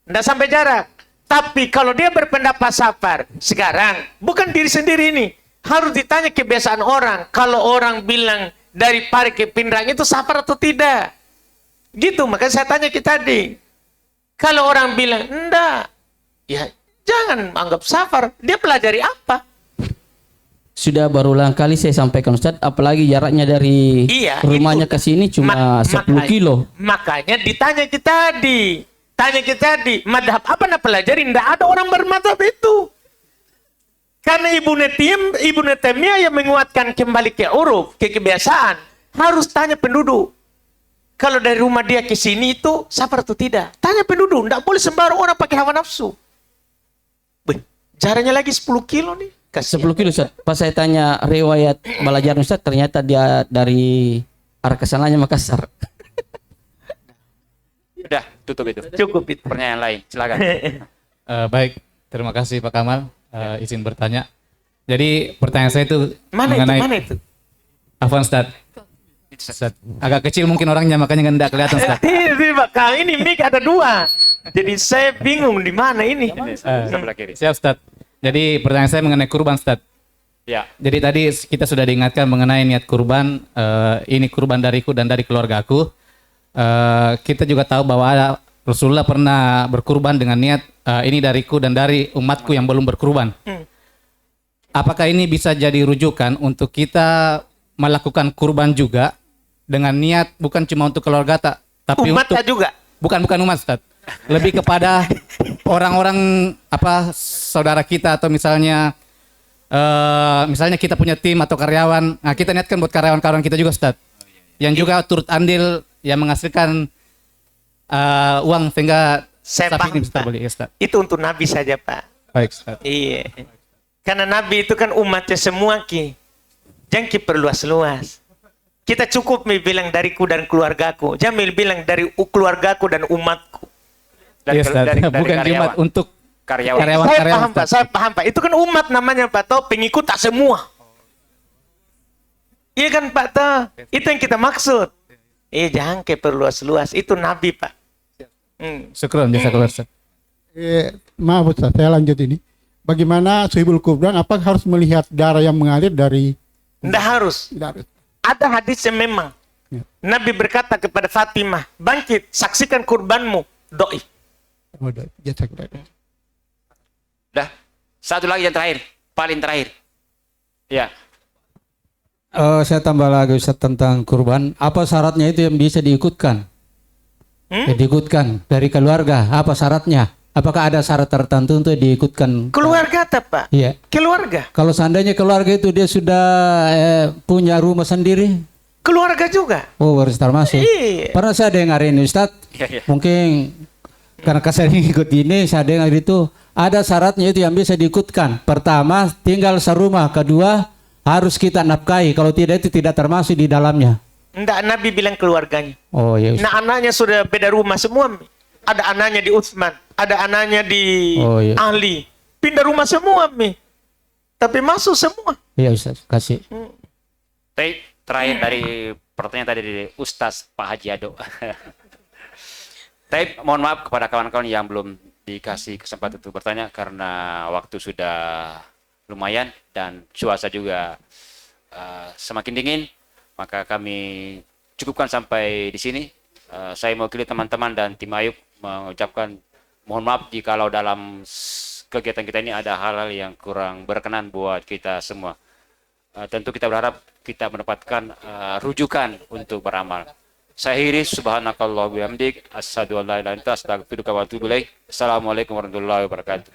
Ndak sampai jarak. Tapi kalau dia berpendapat safar, sekarang bukan diri sendiri ini. Harus ditanya kebiasaan orang. Kalau orang bilang dari Pare ke Pindrang itu safar atau tidak. Gitu, makanya saya tanya kita tadi. Kalau orang bilang, enggak. Ya, jangan anggap safar. Dia pelajari apa? Sudah berulang kali saya sampaikan Ustaz, apalagi jaraknya dari rumahnya ke sini cuma 10 kilo. Makanya ditanya kita tadi. Tanya kita tadi, madhab apa nak pelajari? Enggak ada orang bermadhab itu. Karena Ibnu Taimiyah yang menguatkan kembali ke uruf, ke kebiasaan, harus tanya penduduk. Kalau dari rumah dia ke sini itu safar atau tidak? Tanya penduduk, enggak boleh sembarang orang pakai hawa nafsu. Jaraknya lagi 10 kilo nih. Kasian. 10 kilo Ustaz. Pas saya tanya riwayat belajar Ustaz, ternyata dia dari arah kesananya Makassar. Udah, tutup itu. Cukup itu. Pertanyaan lain, silakan. Baik, terima kasih Pak Kamal. Izin bertanya. Jadi pertanyaan saya itu Mana itu? Afwan Ustaz. Agak kecil mungkin orangnya makanya enggak kelihatan Ustaz. Tidak, Kang, ini mic ada 2. Jadi saya bingung di mana ini. Sebelah kiri. Siap Ustaz. Jadi pertanyaan saya mengenai kurban Ustaz. Ya. Jadi tadi kita sudah diingatkan mengenai niat kurban. Ini kurban dariku dan dari keluargaku. Kita juga tahu bahwa ada Rasulullah pernah berkurban dengan niat ini dariku dan dari umatku yang belum berkurban. Apakah ini bisa jadi rujukan untuk kita melakukan kurban juga dengan niat bukan cuma untuk keluarga tapi umat untuk juga? Bukan umat Ustaz. Lebih kepada orang-orang saudara kita atau misalnya kita punya tim atau karyawan. Nah, kita niatkan buat karyawan-karyawan kita juga Ustaz. Yang juga turut andil yang menghasilkan uang sehingga saya sapi paham, ini bisa Pak. terbeli Ustaz. Itu untuk Nabi saja, Pak. Baik Ustaz. Iya. Karena Nabi itu kan umatnya semua Ki. Jangan Ki perluas-luas. Kita cukup bilang dariku dan keluargaku. Jangan bilang dari keluargaku dan umatku. Iya Ustaz. Bukan cuma untuk karyawan. Saya paham Pak. Itu kan umat namanya Pak. Tahu pengikut tak semua. Iya kan Pak Tahu. Itu yang kita maksud. Jangan ke perluas-luas. Itu Nabi Pak. Syukron, jazakallah Ustaz. Maaf Ustaz, saya lanjut ini. Bagaimana Sohibul Kurban? Apakah harus melihat darah yang mengalir dari? Tidak harus. Ada hadis yang memang Nabi berkata kepada Fatimah, bangkit, saksikan kurbanmu. Doi. Dah, satu lagi yang terakhir, paling terakhir. Ya. Saya tambah lagi Ustaz tentang kurban. Apa syaratnya itu yang bisa diikutkan? Diikutkan dari keluarga. Apa syaratnya? Apakah ada syarat tertentu untuk diikutkan? Keluarga Pak? Iya. Keluarga. Kalau seandainya keluarga itu dia sudah punya rumah sendiri? Keluarga juga. Oh, harus termasuk. Iya. Pernah saya dengar ini Ustaz. Mungkin karena saya ikut ini, saya dengar itu ada syaratnya itu yang bisa diikutkan. Pertama, tinggal serumah. Kedua, harus kita nafkahi. Kalau tidak itu tidak termasuk di dalamnya. Enggak, Nabi bilang keluarganya. Oh iya. Nah, anaknya sudah beda rumah semua. Ada anaknya di Utsman, ada anaknya di Ali. Pindah rumah semua, tapi masuk semua. Iya Ustaz, kasih. Terakhir dari pertanyaan tadi dari Ustaz Pak Haji Ado. Tapi mohon maaf kepada kawan-kawan yang belum dikasih kesempatan untuk bertanya karena waktu sudah lumayan dan cuaca juga semakin dingin, maka kami cukupkan sampai di sini. Saya mewakili teman-teman dan tim Ayub mengucapkan mohon maaf jikalau dalam kegiatan kita ini ada hal-hal yang kurang berkenan buat kita semua. Tentu kita berharap kita mendapatkan rujukan untuk beramal. Saya akhiri, subhanakallah bihamdik, asyhadu an la ilaha illa anta, astaghfiruka wa atubu ilaik. Assalamualaikum warahmatullahi wabarakatuh.